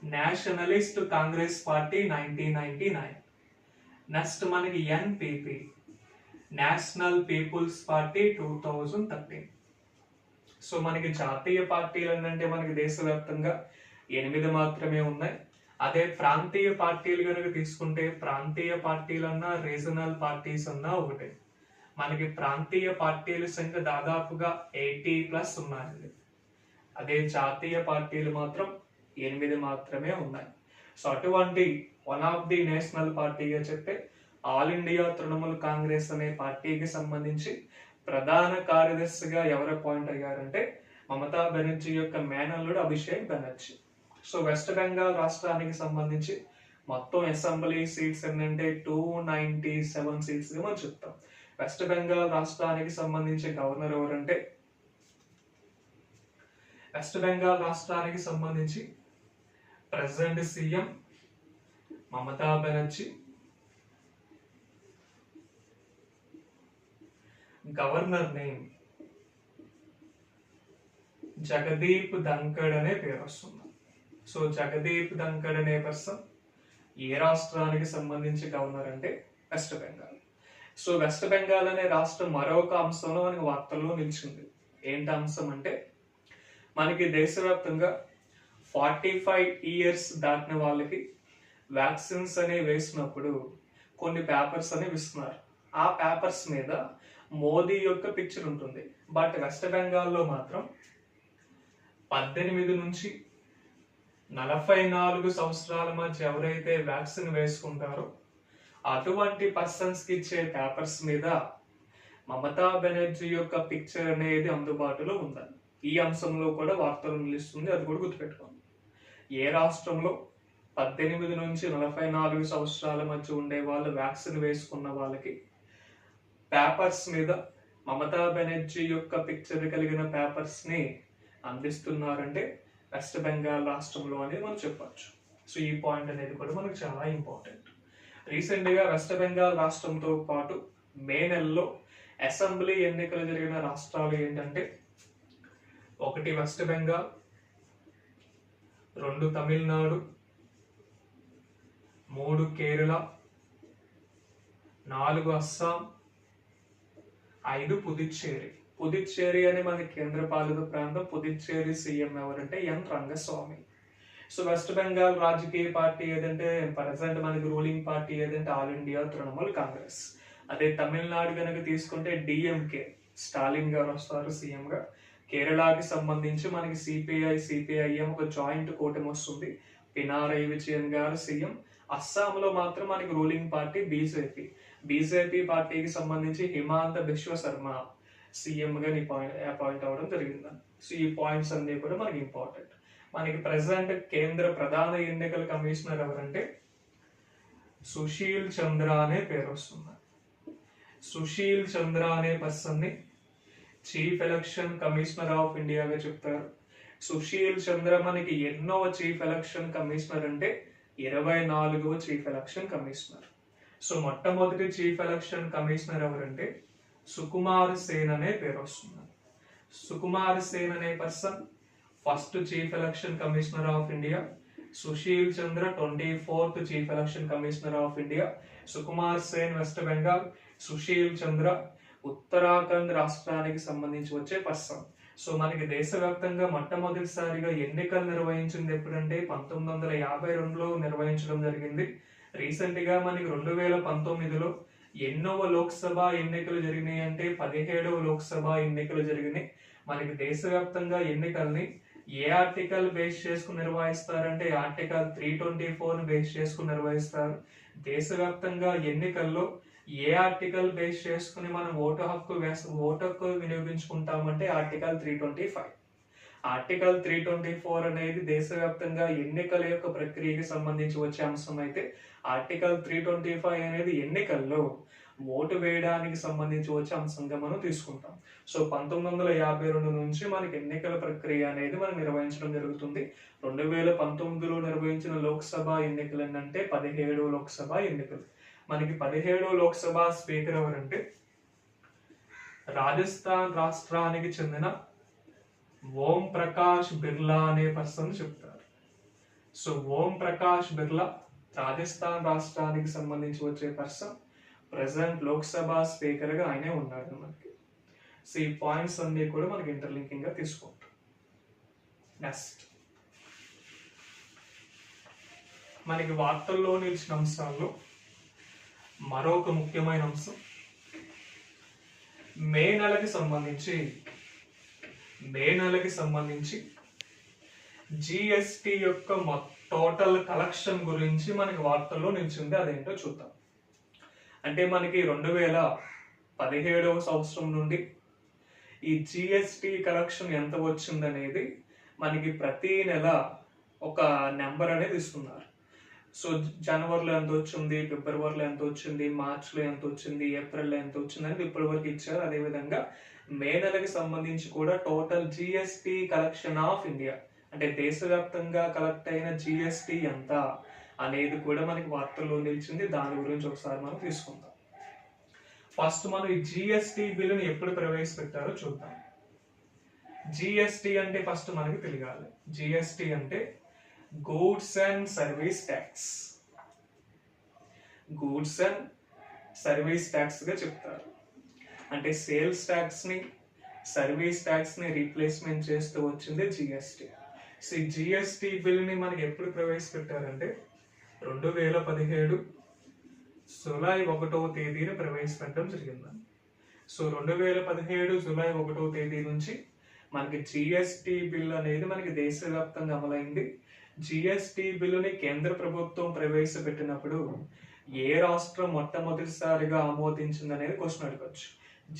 nationalist Congress party 1999. Next మనకి NPP, national people's party 2013. So మనకి జాతీయ పార్టీలు ఏంటంటే మనకి దేశవ్యాప్తంగా 8 మాత్రమే ఉన్నాయి. అదే ప్రాంతీయ పార్టీలు కనుక తీసుకుంటే ప్రాంతీయ పార్టీలన్నా రీజనల్ పార్టీస్ అన్నా ఒకటే. మనకి ప్రాంతీయ పార్టీల సంఖ్య దాదాపుగా 80+ ఉన్నాయి. అదే జాతీయ పార్టీలు మాత్రం 8 మాత్రమే ఉన్నాయి. సో అటువంటి వన్ ఆఫ్ ది నేషనల్ పార్టీగా చెప్పే ఆల్ ఇండియా తృణమూల్ కాంగ్రెస్ అనే పార్టీకి సంబంధించి ప్రధాన కార్యదర్శిగా ఎవరు అపాయింట్ అయ్యారంటే మమతా బెనర్జీ యొక్క మేనల్లుడు అభిషేక్ బెనర్జీ. సో వెస్ట్ బెంగాల్ రాష్ట్రానికి సంబంధించి మొత్తం అసెంబ్లీ సీట్స్ ఏంటంటే 297 సీట్స్ గా మనం చెప్తాం. వెస్ట్ బెంగాల్ రాష్ట్రానికి సంబంధించి గవర్నర్ ఎవరంటే, వెస్ట్ బెంగాల్ రాష్ట్రానికి సంబంధించి president CM Mamata Banerjee, governor name Jagdeep Dhankhar అనే పేరు వస్తుంది. సో జగదీప్ ధన్కడ్ అనే పర్సన్ ఏ రాష్ట్రానికి సంబంధించి గవర్నర్ అంటే west Bengal. So west Bengal అనే రాష్ట్రం మరొక అంశంలో మనకి వార్తల్లో నిలిచింది. ఏంటి అంశం అంటే, మనకి దేశవ్యాప్తంగా 45 years దాటిన వాళ్ళకి వ్యాక్సిన్స్ అనేవి వేసినప్పుడు కొన్ని పేపర్స్ అనేవి ఇస్తున్నారు. ఆ పేపర్స్ మీద మోదీ యొక్క పిక్చర్ ఉంటుంది. బట్ వెస్ట్ బెంగాల్లో మాత్రం 18 నుంచి 44 సంవత్సరాల మధ్య ఎవరైతే వ్యాక్సిన్ వేసుకుంటారో అటువంటి పర్సన్స్ కి ఇచ్చే పేపర్స్ మీద మమతా బెనర్జీ యొక్క పిక్చర్ అనేది అందుబాటులో ఉండాలి. ఈ అంశంలో కూడా వార్తలు నిలుస్తుంది, అది కూడా గుర్తుపెట్టుకోండి. ఏ రాష్ట్రంలో 18 నుంచి 44 సంవత్సరాల మధ్య ఉండే వాళ్ళు వ్యాక్సిన్ వేసుకున్న వాళ్ళకి పేపర్స్ మీద మమతా బెనర్జీ యొక్క పిక్చర్ కలిగిన పేపర్స్ ని అందిస్తున్నారంటే వెస్ట్ బెంగాల్ రాష్ట్రంలో అనేది మనం చెప్పొచ్చు. సో ఈ పాయింట్ అనేది కూడా మనకు చాలా ఇంపార్టెంట్. రీసెంట్ గా వెస్ట్ బెంగాల్ రాష్ట్రంతో పాటు మే నెలలో అసెంబ్లీ ఎన్నికలు జరిగిన రాష్ట్రాలు ఏంటంటే, 1 వెస్ట్ బెంగాల్, 2 తమిళనాడు, 3 కేరళ, 4 అస్సాం, 5 పుదుచ్చేరి. పుదుచ్చేరి అనే మన కేంద్ర పాలిత ప్రాంతం. పుదుచ్చేరి సీఎం ఎవరంటే ఎన్ రంగస్వామి. సో వెస్ట్ బెంగాల్ రాజకీయ పార్టీ ఏదంటే ప్రజెంట్ మనకి రూలింగ్ పార్టీ ఏదంటే ఆల్ ఇండియా తృణమూల్ కాంగ్రెస్. అదే తమిళనాడు కనుక తీసుకుంటే డిఎంకే, స్టాలిన్ గారు వస్తారు సీఎం గా. కేరళకి సంబంధించి మనకి సిపిఐఎం ఒక జాయింట్ కూటమి వస్తుంది. పినారై విజయన్ గారు సీఎం. అస్సాంలో మాత్రం మనకి రూలింగ్ పార్టీ బీజేపీ పార్టీకి సంబంధించి హిమాంత బిశ్వ శర్మ సీఎం గా అపాయింట్ అవ్వడం జరిగిందండి. సో ఈ పాయింట్స్ అన్ని కూడా మనకి ఇంపార్టెంట్. మనకి ప్రెసెంట్ కేంద్ర ప్రధాన ఎన్నికల కమిషనర్ ఎవరంటే సుశీల్ చంద్ర అనే పేరు వస్తుంది. సుశీల్ చంద్ర అనే పర్సన్ ని చీఫ్ ఎలక్షన్ కమిషనర్ ఆఫ్ ఇండియాగా చెప్తారు. సుశీల్ చంద్ర మనకి ఎన్నో చీఫ్ ఎలక్షన్ కమిషనర్ అంటే 24వ చీఫ్ ఎలక్షన్ కమిషనర్. సో మొట్టమొదటి చీఫ్ ఎలక్షన్ కమిషనర్ ఎవరంటే సుకుమార్ సేన్ అనే పేరు వస్తుంది. సుకుమార్ సేన్ అనే person first chief election commissioner of India. Sushil Chandra 24th chief election commissioner of India. Sukumar Sen West Bengal, Sushil Chandra Uttarakhand రాష్ట్రానికి సంబంధించి వచ్చే పర్సన్. సో మనకి దేశవ్యాప్తంగా మొట్టమొదటిసారిగా ఎన్నికలు నిర్వహించింది ఎప్పుడంటే 1952లో నిర్వహించడం జరిగింది. రీసెంట్ గా మనకి 2019లో ఎన్నోవ లోక్సభ ఎన్నికలు జరిగినాయి అంటే 17వ లోక్సభ ఎన్నికలు జరిగినాయి. మనకి దేశవ్యాప్తంగా ఎన్నికల్ని ఏ ఆర్టికల్ బేస్ చేసుకుని నిర్వహిస్తారంటే ఆర్టికల్ 324 బేస్ చేసుకుని నిర్వహిస్తారు. దేశవ్యాప్తంగా ఎన్నికల్లో ఏ ఆర్టికల్ బేస్ చేసుకుని మనం ఓటు హక్కు వినియోగించుకుంటామంటే ఆర్టికల్ 325. ఆర్టికల్ 324 అనేది దేశవ్యాప్తంగా ఎన్నికల యొక్క ప్రక్రియకి సంబంధించి వచ్చే అంశం అయితే ఆర్టికల్ 325 అనేది ఎన్నికల్లో ఓటు వేయడానికి సంబంధించి వచ్చే అంశంగా మనం తీసుకుంటాం. సో 1952 నుంచి మనకి ఎన్నికల ప్రక్రియ అనేది మనం నిర్వహించడం జరుగుతుంది. 2019లో నిర్వహించిన లోక్సభ ఎన్నికలు ఏంటంటే 17వ లోక్సభ ఎన్నికలు. మనకి 17వ లోక్సభ స్పీకర్ ఎవరంటే రాజస్థాన్ రాష్ట్రానికి చెందిన ఓం ప్రకాష్ బిర్లా అనే పర్సన్ చెప్తారు. సో ఓం ప్రకాష్ బిర్లా రాజస్థాన్ రాష్ట్రానికి సంబంధించి వచ్చే పర్సన్. ప్రెసెంట్ లోక్సభ స్పీకర్ గా ఆయనే ఉన్నారు మనకి. సో ఈ పాయింట్స్ అన్ని కూడా మనకి ఇంటర్లింకింగ్ గా తీసుకుంటాం. నెక్స్ట్ మనకి వార్తల్లో నిలిచిన అంశాల్లో మరొక ముఖ్యమైన అంశం మే నెలకి సంబంధించి జిఎస్టి యొక్క టోటల్ కలెక్షన్ గురించి మనకి వార్తల్లో నిలిచింది. అదేంటో చూద్దాం. అంటే మనకి 2017వ సంవత్సరం నుండి ఈ జిఎస్టి కలెక్షన్ ఎంత వచ్చిందనేది మనకి ప్రతి నెల ఒక నెంబర్ అనేది ఇస్తున్నారు. సో జనవరిలో ఎంత వచ్చింది, ఫిబ్రవరిలో ఎంత వచ్చింది, మార్చిలో ఎంత వచ్చింది, ఏప్రిల్లో ఎంత వచ్చింది అనేది ఇప్పటి వరకు ఇచ్చారు. అదేవిధంగా మే నెలకి సంబంధించి కూడా total GST collection of India అంటే దేశవ్యాప్తంగా కలెక్ట్ అయిన జిఎస్టి ఎంత అనేది కూడా మనకి వార్తల్లో నిలిచింది. దాని గురించి ఒకసారి మనం తీసుకుందాం. ఫస్ట్ మనం ఈ జిఎస్టి బిల్లుని ఎప్పుడు ప్రవేశపెట్టారో చూద్దాం. జిఎస్టి అంటే ఫస్ట్ మనకి తెలియాలి. జిఎస్టి అంటే goods and service tax. Goods and service tax గా చెప్తారు. అంటే సేల్స్ ట్యాక్స్ ని సర్వీస్ ట్యాక్స్ ని రీప్లేస్మెంట్ చేస్తూ వచ్చింది జిఎస్టి. సో ఈ జిఎస్టి బిల్ ని మనకి ఎప్పుడు ప్రవేశపెట్టారంటే 2017 జూలై 1వ తేదీన ప్రవేశపెట్టడం జరిగింది. సో 2017 జూలై 1వ తేదీ నుంచి మనకి జిఎస్టి బిల్ అనేది మనకి దేశవ్యాప్తంగా అమలైంది. జిఎస్టి బిల్లుని కేంద్ర ప్రభుత్వం ప్రవేశపెట్టినప్పుడు ఏ రాష్ట్రం మొట్టమొదటిసారిగా ఆమోదించింది అనేది క్వశ్చన్ అడగచ్చు.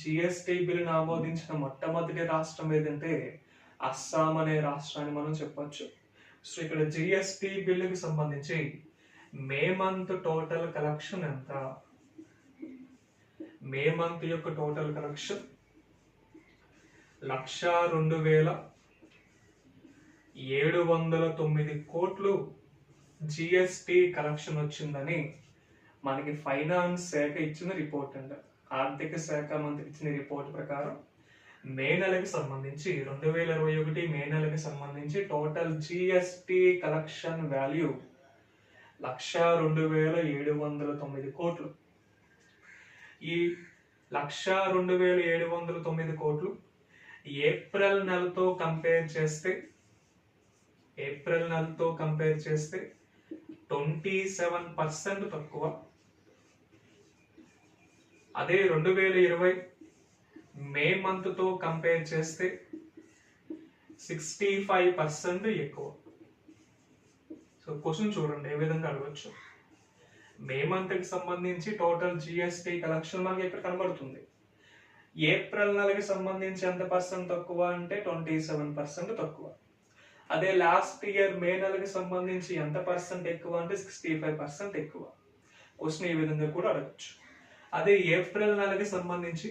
జిఎస్టి బిల్లుని ఆమోదించిన మొట్టమొదటి రాష్ట్రం ఏదంటే అస్సాం అనే రాష్ట్రాన్ని మనం చెప్పొచ్చు. సో ఇక్కడ జిఎస్టి బిల్లుకి సంబంధించి మే మంత్ టోటల్ కలెక్షన్ ఎంత? మే మంత్ యొక్క టోటల్ కలెక్షన్ 102,709 కోట్లు జిఎస్టి కలెక్షన్ వచ్చిందని మనకి ఫైనాన్స్ శాఖ ఇచ్చిన రిపోర్ట్ అండి. ఆర్థిక శాఖ మంత్రి ఇచ్చిన రిపోర్ట్ ప్రకారం మే నెలకి సంబంధించి 2021 మే నెలకి సంబంధించి టోటల్ జిఎస్టి కలెక్షన్ వాల్యూ 102,709 కోట్లు. ఈ 102,709 కోట్లు ఏప్రిల్ నెలతో కంపేర్ చేస్తే 27% తక్కువ. అదే 2020 మే మంత్ తో కంపేర్ చేస్తే 65% ఎక్కువ. సో క్వశ్చన్ చూడండి ఏ విధంగా అడగచ్చు. మే మంత్కి సంబంధించి టోటల్ జిఎస్టి కలెక్షన్ మనకి ఇక్కడ కనబడుతుంది. ఏప్రిల్ నెలకి సంబంధించి ఎంత పర్సెంట్ తక్కువ అంటే 27% తక్కువ. అదే లాస్ట్ ఇయర్ మే నెలకి సంబంధించి ఎంత పర్సెంట్ ఎక్కువ అంటే 65% ఎక్కువ. క్వశ్చన్ ఈ విధంగా కూడా అడగచ్చు. అదే ఏప్రిల్ నెలకి సంబంధించి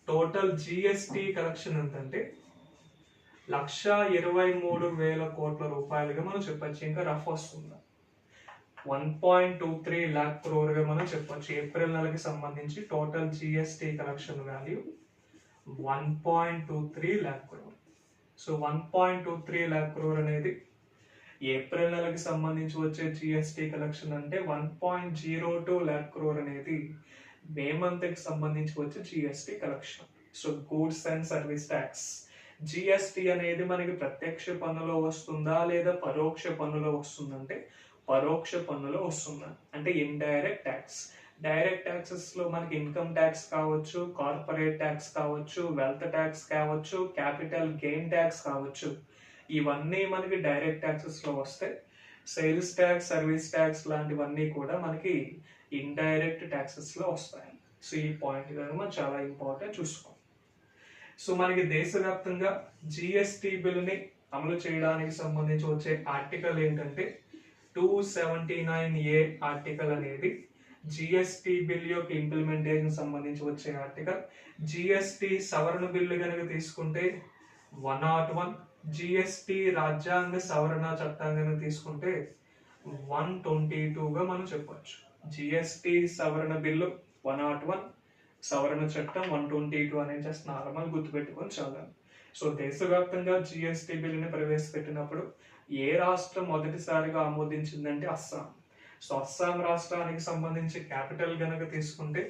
టోటల్ జిఎస్టి కలెక్షన్ ఎంతంటే 1,23,000 కోట్ల రూపాయలుగా మనం చెప్పచ్చు. ఇంకా రఫ్ వస్తుంది 1.23 lakh crore గా మనం చెప్పొచ్చు. ఏప్రిల్ నెలకి సంబంధించి total GST collection value 1.23 lakh crore. So 1.23 lakh crore అనేది ఏప్రిల్ నెలకి సంబంధించి వచ్చే జిఎస్టి కలెక్షన్ అంటే 1.02 lakh crore అనేది మే మంత్కి సంబంధించి వచ్చే GST collection. So goods and service tax GST అనేది మనకి ప్రత్యక్ష పన్నులో వస్తుందా లేదా పరోక్ష పన్నులో వస్తుందంటే పరోక్ష పన్నులో వస్తుందా అంటే ఇండైరెక్ట్ ట్యాక్స్. డైరెక్ట్ ట్యాక్సెస్ లో మనకి ఇన్కమ్ ట్యాక్స్ కావచ్చు, కార్పొరేట్ ట్యాక్స్ కావచ్చు, వెల్త్ ట్యాక్స్ కావచ్చు, క్యాపిటల్ గెయిన్ ట్యాక్స్ కావచ్చు. ఇవన్నీ మనకి డైరెక్ట్ ట్యాక్సెస్ లో వస్తాయి. సేల్స్ ట్యాక్స్, సర్వీస్ ట్యాక్స్ లాంటివన్నీ కూడా మనకి ఇండైరెక్ట్ ట్యాక్సెస్ లో వస్తాయి. సో ఈ పాయింట్ మనం చాలా ఇంపార్టెంట్ చూసుకోండి. సో మనకి దేశవ్యాప్తంగా జిఎస్టి బిల్ ని అమలు చేయడానికి సంబంధించి వచ్చే ఆర్టికల్ ఏంటంటే 279A ఆర్టికల్ అనేది జిఎస్టి బిల్ యొక్క ఇంప్లిమెంటేషన్ సంబంధించి వచ్చే ఆర్టికల్. జిఎస్టి సవరణ బిల్లు కనుక తీసుకుంటే 101, జిఎస్టి రాజ్యాంగ సవరణ చట్టం కనుక తీసుకుంటే 122గా మనం చెప్పొచ్చు. జిఎస్టి సవరణ బిల్లు 101, సవరణ చట్టం 122 అనేది జస్ట్ నార్మల్ గుర్తుపెట్టుకొని చదవాలి. సో దేశవ్యాప్తంగా జిఎస్టి బిల్లుని ప్రవేశపెట్టినప్పుడు ఏ రాష్ట్రం మొదటిసారిగా ఆమోదించిందంటే అస్సాం. సో అస్సాం రాష్ట్రానికి సంబంధించి క్యాపిటల్ గనక తీసుకుంటే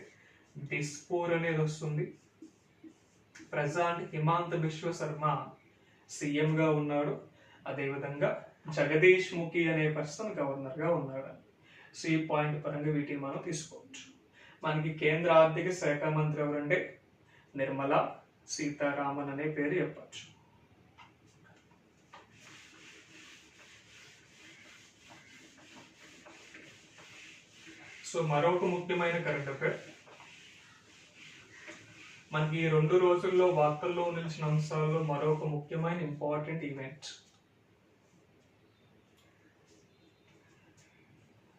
దిస్పూర్ అనేది వస్తుంది. ప్రజెంట్ హిమాంత బిశ్వ శర్మ సీఎం గా ఉన్నాడు. అదేవిధంగా జగదీష్ ముఖి అనే పర్సన్ గవర్నర్ గా ఉన్నాడు. సో ఈ పాయింట్ పరంగా వీటిని మనం తీసుకోవచ్చు. మనకి కేంద్ర ఆర్థిక శాఖ మంత్రి ఎవరంటే నిర్మలా సీతారామన్ అనే పేరు చెప్పచ్చు. సో మరొక ముఖ్యమైన కరెంట్ అఫైర్ మనకి ఈ 2 రోజుల్లో వార్తల్లో నిలిచిన అంశాల్లో మరొక ముఖ్యమైన important event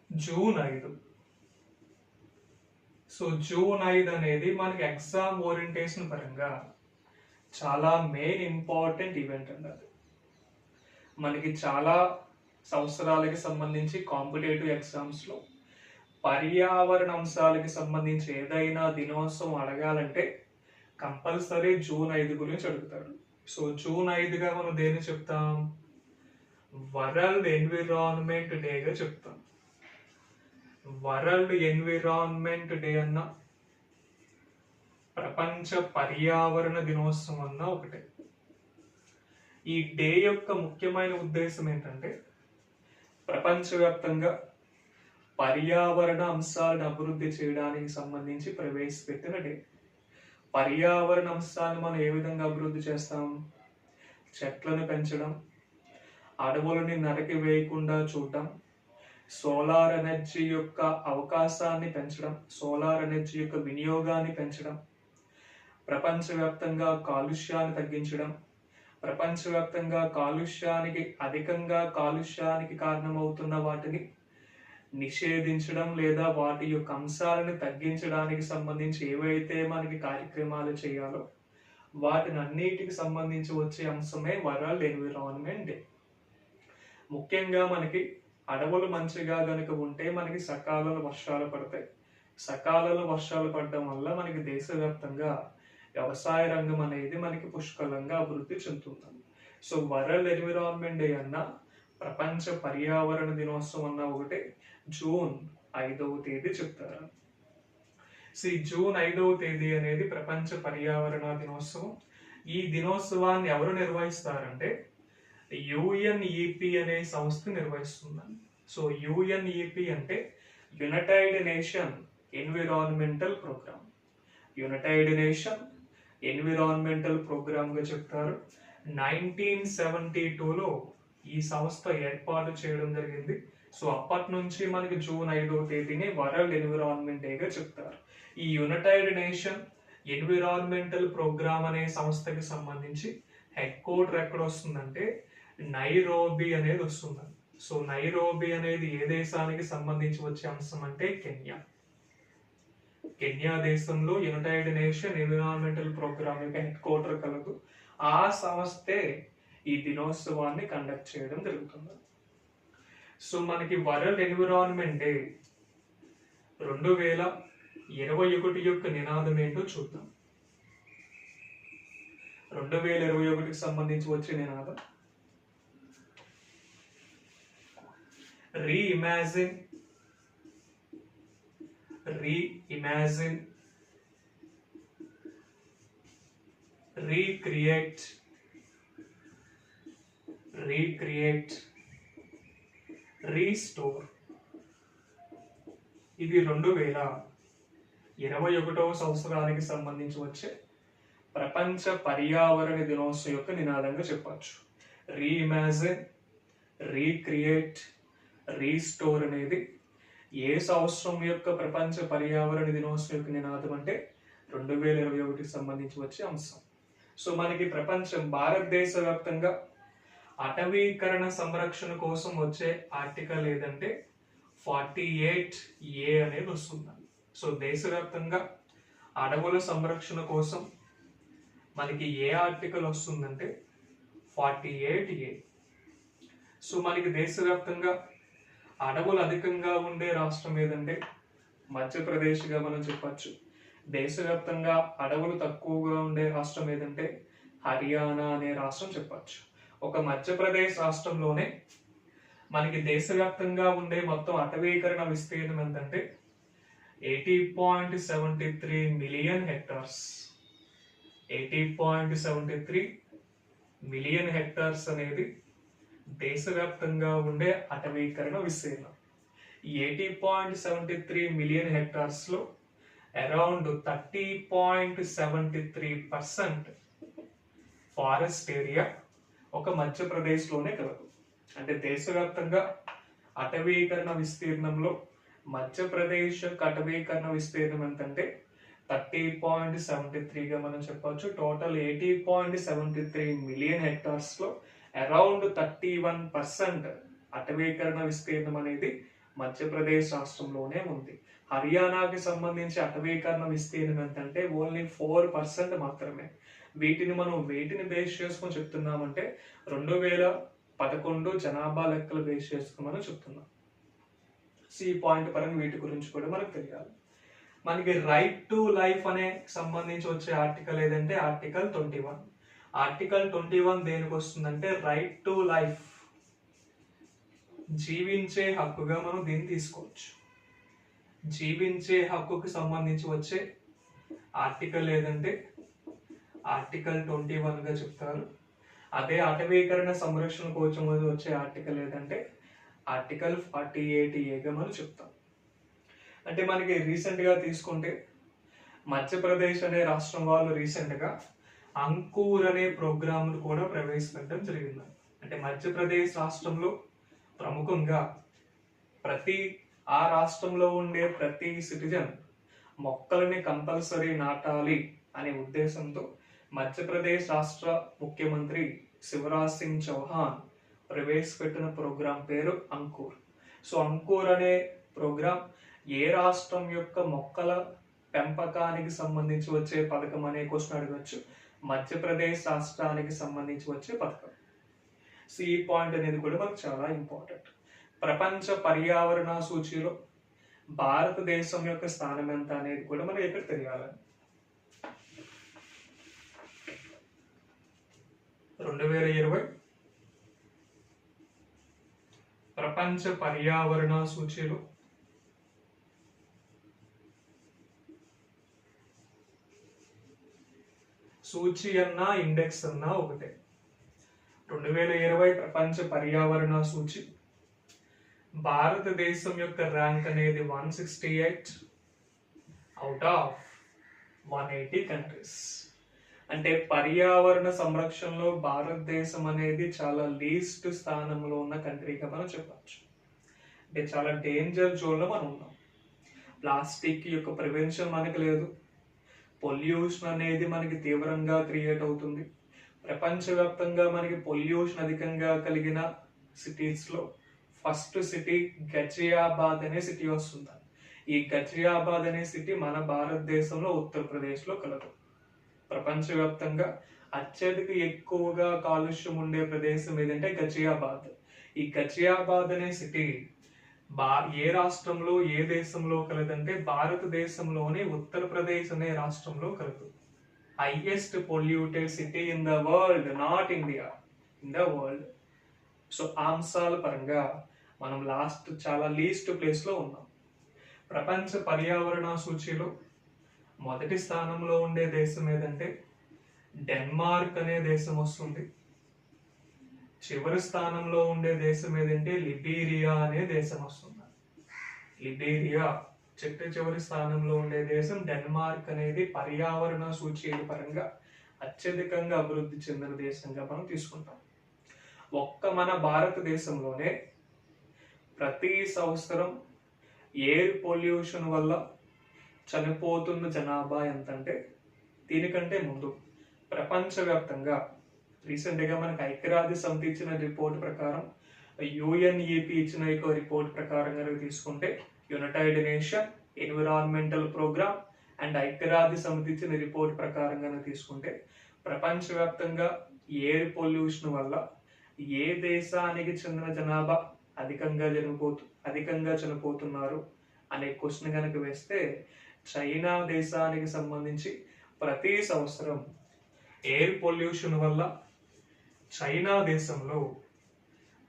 June 5. So June 5 అనేది మనకి ఎగ్జామ్ ఓరియంటేషన్ పరంగా చాలా మెయిన్ ఇంపార్టెంట్ ఈవెంట్ అన్నది. మనకి చాలా సంవత్సరాలకి సంబంధించి కాంపిటేటివ్ ఎగ్జామ్స్ లో పర్యావరణ అంశాలకి సంబంధించి ఏదైనా దినోత్సవం అడగాలంటే కంపల్సరీ జూన్ 5 గురించి అడుగుతాడు. సో జూన్ 5గా మనం దేన్ని చెప్తాం? వరల్డ్ ఎన్విరాన్మెంట్ డేగా చెప్తాం. వరల్డ్ ఎన్విరాన్మెంట్ డే అన్న ప్రపంచ పర్యావరణ దినోత్సవం అన్న ఒకటే. ఈ డే యొక్క ముఖ్యమైన ఉద్దేశం ఏంటంటే ప్రపంచవ్యాప్తంగా పర్యావరణ అంశాలను అభివృద్ధి చేయడానికి సంబంధించి ప్రవేశపెట్టిన డే. పర్యావరణ అంశాలను మనం ఏ విధంగా అభివృద్ధి చేస్తాం? చెట్లను పెంచడం, అడవులని నరికి వేయకుండా చూడటం, సోలార్ ఎనర్జీ యొక్క అవకాశాన్ని పెంచడం, సోలార్ ఎనర్జీ యొక్క వినియోగాన్ని పెంచడం, ప్రపంచవ్యాప్తంగా కాలుష్యాన్ని తగ్గించడం, ప్రపంచవ్యాప్తంగా అధికంగా కాలుష్యానికి కారణమవుతున్న వాటిని నిషేధించడం లేదా వాటి యొక్క అంశాలను తగ్గించడానికి సంబంధించి ఏవైతే మనకి కార్యక్రమాలు చేయాలో వాటిని అన్నిటికి సంబంధించి వచ్చే అంశమే వరల్డ్ ఎన్విరాన్మెంట్ డే. ముఖ్యంగా మనకి అడవులు మంచిగా గనుక ఉంటే మనకి సకాలంలో వర్షాలు పడతాయి. సకాలంలో వర్షాలు పడడం వల్ల మనకి దేశవ్యాప్తంగా వ్యవసాయ రంగం అనేది మనకి పుష్కలంగా అభివృద్ధి చెందుతుంది. సో వరల్డ్ ఎన్విరాన్మెంట్ డే అన్న ప్రపంచ పర్యావరణ దినోత్సవం అన్న ఒకటే జూన్ 5వ తేదీ చెప్తారు. సో ఈ జూన్ 5వ తేదీ అనేది ప్రపంచ పర్యావరణ దినోత్సవం. ఈ దినోత్సవాన్ని ఎవరు నిర్వహిస్తారంటే యుఎన్ఈపి అనే సంస్థ నిర్వహిస్తుందండి. సో యుఎన్ఈపి అంటే United Nation Environmental Programme. United Nation Environmental Programme గా చెప్తారు. 1972లో ఈ సంస్థ ఏర్పాటు చేయడం జరిగింది. సో అప్పటి నుంచి మనకి జూన్ 5వ తేదీని వరల్డ్ ఎన్విరాన్మెంట్ డేగా చెప్తారు. ఈ యునైటెడ్ నేషన్ ఎన్విరాన్మెంటల్ ప్రోగ్రామ్ అనే సంస్థకి సంబంధించి హెడ్ క్వార్టర్ ఎక్కడ వస్తుందంటే నైరోబి అనేది వస్తుంది. సో నైరోబి అనేది ఏ దేశానికి సంబంధించి వచ్చే అంశం అంటే కెన్యా. కెన్యా దేశంలో యునైటెడ్ నేషన్ ఎన్విరాన్మెంటల్ ప్రోగ్రామ్ యొక్క హెడ్ క్వార్టర్ కలదు. ఆ సంస్థే ఈ దినోత్సవాన్ని కండక్ట్ చేయడం జరుగుతుంది. సో మనకి వరల్డ్ ఎన్విరాన్మెంట్ డే 2021 యొక్క నినాదం ఏంటో చూద్దాం. 2021కి సంబంధించి వచ్చే నినాదం reimagine, recreate, restore. ఇది 2021వ సంవత్సరానికి సంబంధించి వచ్చే ప్రపంచ పర్యావరణ దినోత్సవం యొక్క నినాదంగా చెప్పచ్చు. రీఇమాజిన్, రీక్రియేట్, రీస్టోర్ అనేది ఏ సంవత్సరం యొక్క ప్రపంచ పర్యావరణ దినోత్సవం యొక్క నినాదం అంటే 2021కి సంబంధించి వచ్చే అంశం. సో మనకి భారతదేశ వ్యాప్తంగా అటవీకరణ సంరక్షణ కోసం వచ్చే ఆర్టికల్ ఏదంటే 48A అనేది వస్తుంది. సో దేశవ్యాప్తంగా అడవుల సంరక్షణ కోసం మనకి ఏ ఆర్టికల్ వస్తుందంటే 48A. సో మనకి దేశవ్యాప్తంగా అడవులు అధికంగా ఉండే రాష్ట్రం ఏదంటే మధ్యప్రదేశ్గా మనం చెప్పచ్చు. దేశవ్యాప్తంగా అడవులు తక్కువగా ఉండే రాష్ట్రం ఏదంటే హర్యానా అనే రాష్ట్రం చెప్పచ్చు. ఒక మధ్యప్రదేశ్ రాష్ట్రంలోనే మనకి దేశవ్యాప్తంగా ఉండే మొత్తం అటవీకరణ విస్తీర్ణం ఎంతంటే 80.73 మిలియన్ హెక్టార్స్. 80.73 మిలియన్ హెక్టార్స్ అనేది దేశవ్యాప్తంగా ఉండే అటవీకరణ విస్తీర్ణం. ఈ 80.73 మిలియన్ హెక్టార్స్ లో అరౌండ్ 30.73% ఫారెస్ట్ ఏరియా ఒక మధ్యప్రదేశ్ లోనే కలదు. అంటే దేశవ్యాప్తంగా అటవీకరణ విస్తీర్ణంలో మధ్యప్రదేశ్ యొక్క అటవీకరణ విస్తీర్ణం ఎంతంటే 30.73గా మనం చెప్పొచ్చు. టోటల్ 80.73 మిలియన్ హెక్టార్స్ లో అరౌండ్ 31% అటవీకరణ విస్తీర్ణం అనేది మధ్యప్రదేశ్ రాష్ట్రంలోనే ఉంది. హర్యానాకి సంబంధించి అటవీకరణ విస్తీర్ణం ఎంతంటే ఓన్లీ 4% మాత్రమే. వేటిని బేస్ చేసుకొని చెప్తున్నామంటే 2011 జనాభా లెక్కలు బేస్ చేసుకుని మనం చెప్తున్నాం. సి పాయింట్ పరంగా వీటి గురించి కూడా మనకు తెలియాలి. మనకి రైట్ టు లైఫ్ అనే సంబంధించి వచ్చే ఆర్టికల్ ఏదంటే ఆర్టికల్ 21. ఆర్టికల్ 21 దేనికి వస్తుందంటే రైట్ టు లైఫ్, జీవించే హక్కుగా మనం దీన్ని తీసుకోవచ్చు. జీవించే హక్కుకి సంబంధించి వచ్చే ఆర్టికల్ ఏదంటే ఆర్టికల్ 21 గా చెప్తారు. అదే అటవీకరణ సంరక్షణ కోసం వచ్చే ఆర్టికల్ ఏదంటే ఆర్టికల్ 48A మనం చెప్తాం. అంటే మనకి రీసెంట్ గా తీసుకుంటే మధ్యప్రదేశ్ అనే రాష్ట్రం వాళ్ళు రీసెంట్ గా అంకుర్ అనే ప్రోగ్రామ్ కూడా ప్రవేశపెట్టడం జరిగింది. అంటే మధ్యప్రదేశ్ రాష్ట్రంలో ప్రముఖంగా ఆ రాష్ట్రంలో ఉండే ప్రతి సిటిజన్ మొక్కలని కంపల్సరీ నాటాలి అనే ఉద్దేశంతో మధ్యప్రదేశ్ రాష్ట్ర ముఖ్యమంత్రి శివరాజ్ సింగ్ చౌహాన్ ప్రవేశపెట్టిన ప్రోగ్రాం పేరు అంకుర్. సో అంకుర్ అనే ప్రోగ్రాం ఏ రాష్ట్రం యొక్క మొక్కల పెంపకానికి సంబంధించి వచ్చే పథకం అనే క్వశ్చన్ అడగచ్చు. మధ్యప్రదేశ్ రాష్ట్రానికి సంబంధించి వచ్చే పథకం. సి పాయింట్ అనేది కూడా మనకు చాలా ఇంపార్టెంట్. ప్రపంచ పర్యావరణ సూచీలో భారతదేశం యొక్క స్థానం ఎంత అనేది కూడా మనకి ఇక్కడ తెలియాలి. 2020 ప్రపంచ పర్యావరణ సూచీలో సూచి అన్నా ఇండెక్స్ అన్నా ఒకటే. 2020 ప్రపంచ పర్యావరణ సూచి భారతదేశం యొక్క ర్యాంక్ అనేది 168 అవుట్ ఆఫ్ 180 కంట్రీస్. అంటే పర్యావరణ సంరక్షణలో భారతదేశం అనేది చాలా లీస్ట్ స్థానంలో ఉన్న కంట్రీగా మనం చెప్పచ్చు. అంటే చాలా డేంజర్ జోన్లో మనం ఉన్నాం. ప్లాస్టిక్ యొక్క ప్రివెన్షన్ మనకి లేదు. పొల్యూషన్ అనేది మనకి తీవ్రంగా క్రియేట్ అవుతుంది. ప్రపంచవ్యాప్తంగా మనకి పొల్యూషన్ అధికంగా కలిగిన సిటీస్లో ఫస్ట్ సిటీ గజియాబాద్ అనే సిటీ వస్తుంది. ఈ గజియాబాద్ అనే సిటీ మన భారతదేశంలో ఉత్తరప్రదేశ్లో కలదు. ప్రపంచవ్యాప్తంగా అత్యధిక ఎక్కువగా కాలుష్యం ఉండే ప్రదేశం ఏదంటే గజియాబాద్. ఈ గజియాబాద్ అనే సిటీ ఏ రాష్ట్రంలో ఏ దేశంలో కలదంటే భారతదేశంలోని ఉత్తరప్రదేశ్ అనే రాష్ట్రంలో కలదు. Highest polluted city in the world, not India, in the world. So అంశాల పరంగా మనం చాలా లీస్ట్ ప్లేస్ లో ఉన్నాం. ప్రపంచ పర్యావరణ సూచీలో మొదటి స్థానంలో ఉండే దేశం ఏదంటే డెన్మార్క్ అనే దేశం వస్తుంది. చివరి స్థానంలో ఉండే దేశం ఏదంటే లిబీరియా అనే దేశం వస్తుంది. లిబీరియా చివరి స్థానంలో ఉండే దేశం. డెన్మార్క్ అనేది పర్యావరణ సూచీల పరంగా అత్యధికంగా అభివృద్ధి చెందిన దేశంగా మనం తీసుకుంటాం. ఒక్క మన భారతదేశంలోనే ప్రతి సంవత్సరం ఎయిర్ పొల్యూషన్ వల్ల చనిపోతున్న జనాభా ఎంతంటే, దీనికంటే ముందు ప్రపంచవ్యాప్తంగా రీసెంట్గా మనకు ఐక్యరాజ్య సమితి ఇచ్చిన రిపోర్ట్ ప్రకారం, యుఎన్ఈపి ఇచ్చిన రిపోర్ట్ ప్రకారం కనుక తీసుకుంటే, United Nation Environmental Programme and ఐక్యరాజ్య సమితి ఇచ్చిన రిపోర్ట్ ప్రకారం కనుక తీసుకుంటే, ప్రపంచవ్యాప్తంగా ఎయిర్ పొల్యూషన్ వల్ల ఏ దేశానికి చెందిన జనాభా అధికంగా చనిపోతున్నారు అనే క్వశ్చన్ కనుక వేస్తే, చైనా దేశానికి సంబంధించి ప్రతి సంవత్సరం ఎయిర్ పొల్యూషన్ వల్ల చైనా దేశంలో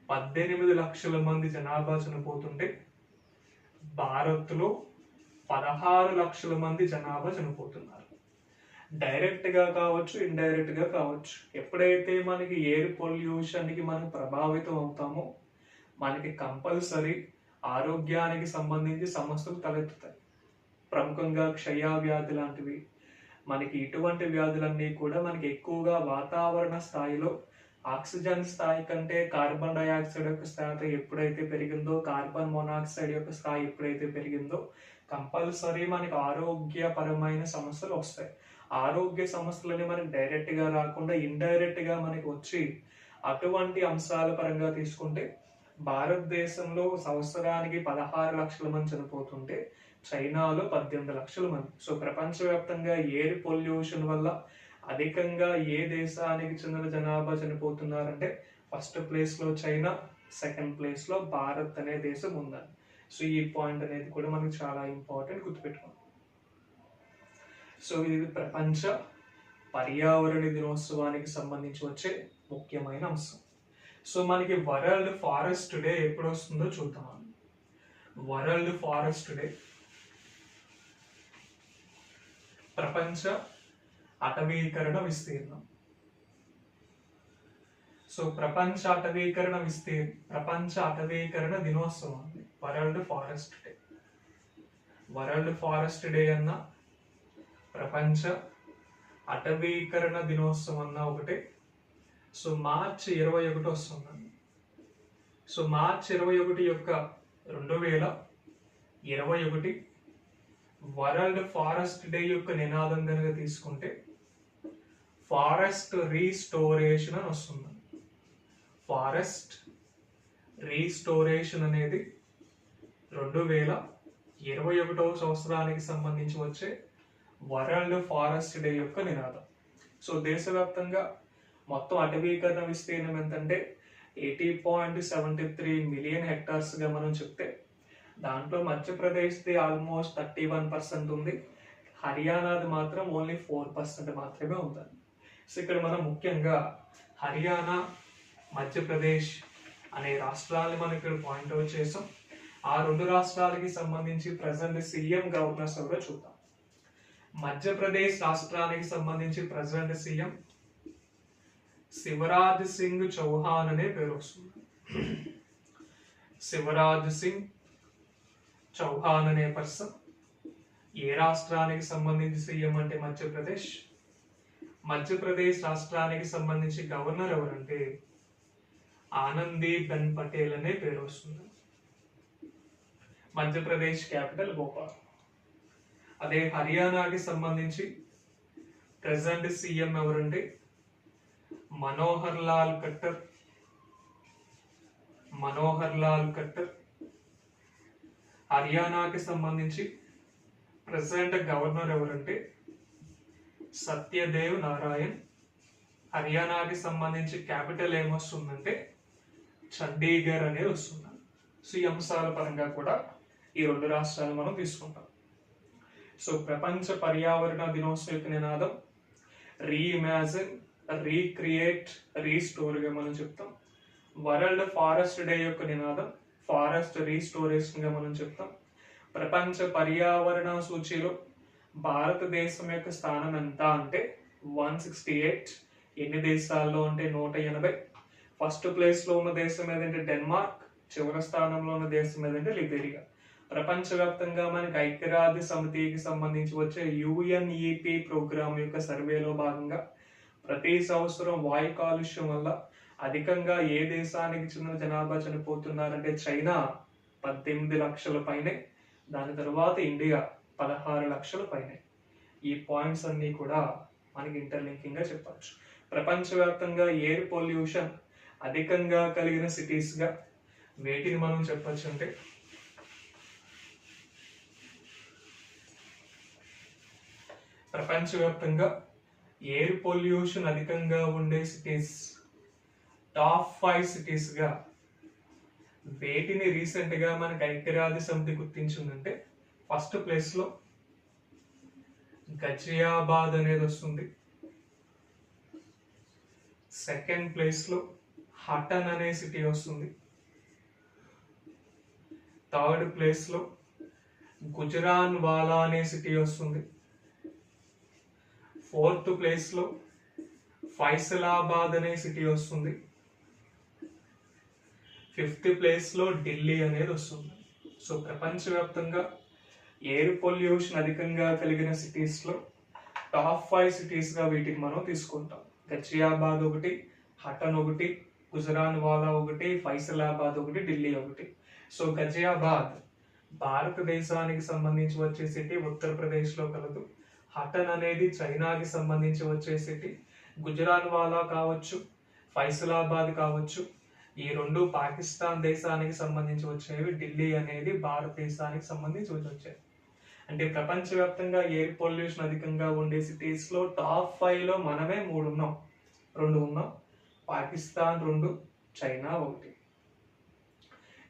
18 లక్షల మంది జనాభా చనిపోతుంటే, భారత్లో 16 లక్షల మంది జనాభా చనిపోతున్నారు. డైరెక్ట్ గా కావచ్చు, ఇండైరెక్ట్ గా కావచ్చు. ఎప్పుడైతే మనకి ఎయిర్ పొల్యూషన్ కి మనం ప్రభావితం అవుతామో, మనకి కంపల్సరీ ఆరోగ్యానికి సంబంధించి సమస్యలు తలెత్తుతాయి. ప్రముఖంగా క్షయ వ్యాధి లాంటివి. మనకి ఇటువంటి వ్యాధులన్నీ కూడా మనకి ఎక్కువగా వాతావరణ స్థాయిలో ఆక్సిజన్ స్థాయి కంటే కార్బన్ డైఆక్సైడ్ యొక్క స్థాయి ఎప్పుడైతే పెరిగిందో, కార్బన్ మోనాక్సైడ్ యొక్క స్థాయి ఎప్పుడైతే పెరిగిందో, కంపల్సరీ మనకి ఆరోగ్యపరమైన సమస్యలు వస్తాయి. ఆరోగ్య సమస్యలని మనకి డైరెక్ట్ గా రాకుండా ఇండైరెక్ట్ గా మనకి వచ్చి, అటువంటి అంశాల పరంగా తీసుకుంటే భారతదేశంలో సంవత్సరానికి 16 లక్షల మంది చనిపోతుంటే, చైనాలో 18 లక్షల మంది. సో ప్రపంచవ్యాప్తంగా ఎయిర్ పొల్యూషన్ వల్ల అధికంగా ఏ దేశానికి చెందిన జనాభా చనిపోతున్నారంటే, ఫస్ట్ ప్లేస్ లో చైనా, సెకండ్ ప్లేస్ లో భారత్ అనే దేశం ఉందని. సో ఈ పాయింట్ అనేది కూడా మనకు చాలా ఇంపార్టెంట్, గుర్తుపెట్టుకోండి. సో ఇది ప్రపంచ పర్యావరణ దినోత్సవానికి సంబంధించి వచ్చే ముఖ్యమైన అంశం. సో మనకి వరల్డ్ ఫారెస్ట్ డే ఎప్పుడు వస్తుందో చూద్దాం. వరల్డ్ ఫారెస్ట్ డే ప్రపంచ అటవీకరణ విస్తీర్ణం. సో ప్రపంచ అటవీకరణ దినోత్సవం అండి world forest day. World forest day అన్న, ప్రపంచ అటవీకరణ దినోత్సవం అన్న ఒకటే. సో మార్చి 21 వస్తుందండి. సో మార్చి 21 యొక్క 2021 వరల్డ్ ఫారెస్ట్ డే యొక్క నినాదం కనుక తీసుకుంటే, ఫారెస్ట్ రీస్టోరేషన్ అని వస్తుంది. ఫారెస్ట్ రీస్టోరేషన్ అనేది 2021 సంవత్సరానికి సంబంధించి వచ్చే వరల్డ్ ఫారెస్ట్ డే యొక్క నినాదం. సో దేశవ్యాప్తంగా మొత్తం అటవీకరణ విస్తీర్ణం ఎంతంటే 80.73 మిలియన్ హెక్టార్స్ గా మనం చెప్తే, దాంట్లో మధ్యప్రదేశ్ది ఆల్మోస్ట్ 31% ఉంది. హర్యానాది మాత్రం ఓన్లీ 4% మాత్రమే ఉంది. సో ఇక్కడ మనం ముఖ్యంగా హర్యానా, మధ్యప్రదేశ్ అనే రాష్ట్రాలను మనం ఇక్కడ పాయింట్అవుట్ చేసాం. ఆ రెండు రాష్ట్రాలకి సంబంధించి ప్రజెంట్ సీఎం, గవర్నర్స్ కూడా చూద్దాం. మధ్యప్రదేశ్ రాష్ట్రానికి సంబంధించి ప్రజెంట్ సీఎం శివరాజ్ సింగ్ చౌహాన్ అనే పేరు వస్తుంది. శివరాజ్ సింగ్ చౌహాన్ అనే పర్సన్ ఏ రాష్ట్రానికి సంబంధించి సీఎం అంటే మధ్యప్రదేశ్. మధ్యప్రదేశ్ రాష్ట్రానికి సంబంధించి గవర్నర్ ఎవరంటే ఆనందీబెన్ పటేల్ అనే పేరు వస్తుంది. మధ్యప్రదేశ్ క్యాపిటల్ భోపాల్. అదే హర్యానాకి సంబంధించి ప్రెసెంట్ సీఎం ఎవరంటే మనోహర్ లాల్ ఖట్టర్. హర్యానాకి సంబంధించి ప్రెసెంట్ గవర్నర్ ఎవరంటే సత్యదేవ్ నారాయణ్. హర్యానాకి సంబంధించి క్యాపిటల్ ఏమొస్తుందంటే చండీగఢ్ అనేది వస్తుంది. సో ఈ అంశాల పరంగా కూడా ఈ రెండు రాష్ట్రాలు మనం తీసుకుంటాం. సో ప్రపంచ పర్యావరణ దినోత్సవం యొక్క నినాదం రీఇమాజిన్, రీక్రియేట్, రీస్టోర్గా మనం చెప్తాం. వరల్డ్ ఫారెస్ట్ డే యొక్క నినాదం ఫారెస్ట్ రీస్టోరేషన్ గా మనం చెప్తాం. ప్రపంచ పర్యావరణ సూచీలో భారతదేశం యొక్క స్థానం ఎంత అంటే 168. ఎన్ని దేశాల్లో అంటే 180. ఫస్ట్ ప్లేస్ లో ఉన్న దేశం ఏదంటే డెన్మార్క్, చివరి స్థానంలో ఉన్న దేశం ఏదంటే లిబెరియా. ప్రపంచవ్యాప్తంగా మనకి ఐక్యరాజ్య సమితికి సంబంధించి వచ్చే UNEP ప్రోగ్రామ్ యొక్క సర్వేలో భాగంగా ప్రతి సంవత్సరం వాయు కాలుష్యం వల్ల అధికంగా ఏ దేశానికి చెందిన జనాభా చనిపోతున్నారంటే చైనా 18 లక్షల పైనే, దాని తర్వాత ఇండియా 16 లక్షల పైనే. ఈ పాయింట్స్ అన్ని కూడా మనకి ఇంటర్లింకింగ్ గా చెప్పచ్చు. ప్రపంచవ్యాప్తంగా ఎయిర్ పొల్యూషన్ అధికంగా కలిగిన సిటీస్ గా వేటిని మనం చెప్పచ్చు అంటే ప్రపంచవ్యాప్తంగా ఎయిర్ పొల్యూషన్ అధికంగా ఉండే సిటీస్ టాప్ 5 సిటీస్ గా వేటిని రీసెంట్ గా మనకి ఐక్యరాజ్య సమితి గుర్తించిందంటే ఫస్ట్ ప్లేస్ లో గజియాబాద్ అనేది వస్తుంది. సెకండ్ ప్లేస్ లో హటన్ అనే సిటీ వస్తుంది. థర్డ్ ప్లేస్ లో గుజరాన్ వాలా అనే సిటీ వస్తుంది. ఫోర్త్ ప్లేస్ లో ఫైసలాబాద్ అనే సిటీ వస్తుంది. ఫిఫ్త్ ప్లేస్ లో ఢిల్లీ అనేది వస్తుంది. సో ప్రపంచవ్యాప్తంగా ఎయిర్ పొల్యూషన్ అధికంగా కలిగిన సిటీస్ లో టాప్ 5 సిటీస్ గా వీటికి మనం తీసుకుంటాం. గజియాబాద్ ఒకటి, హటన్ ఒకటి, గుజరాన్ వాలా ఒకటి, ఫైసలాబాద్ ఒకటి, ఢిల్లీ ఒకటి. సో గజియాబాద్ భారతదేశానికి సంబంధించి వచ్చే సిటీ, ఉత్తరప్రదేశ్ లో కలదు. హటన్ అనేది చైనాకి సంబంధించి వచ్చే సిటీ. గుజరాన్ వాలా కావచ్చు, ఫైసలాబాద్ కావచ్చు, ఈ రెండు పాకిస్తాన్ దేశానికి సంబంధించి వచ్చేవి. ఢిల్లీ అనేది భారతదేశానికి సంబంధించి వచ్చాయి. అంటే ప్రపంచవ్యాప్తంగా ఎయిర్ పొల్యూషన్ అధికంగా ఉండే సిటీస్ లో టాప్ 5 లో మనమే 3 ఉన్నాం, 2 ఉన్నాం. పాకిస్తాన్ 2, చైనా 1.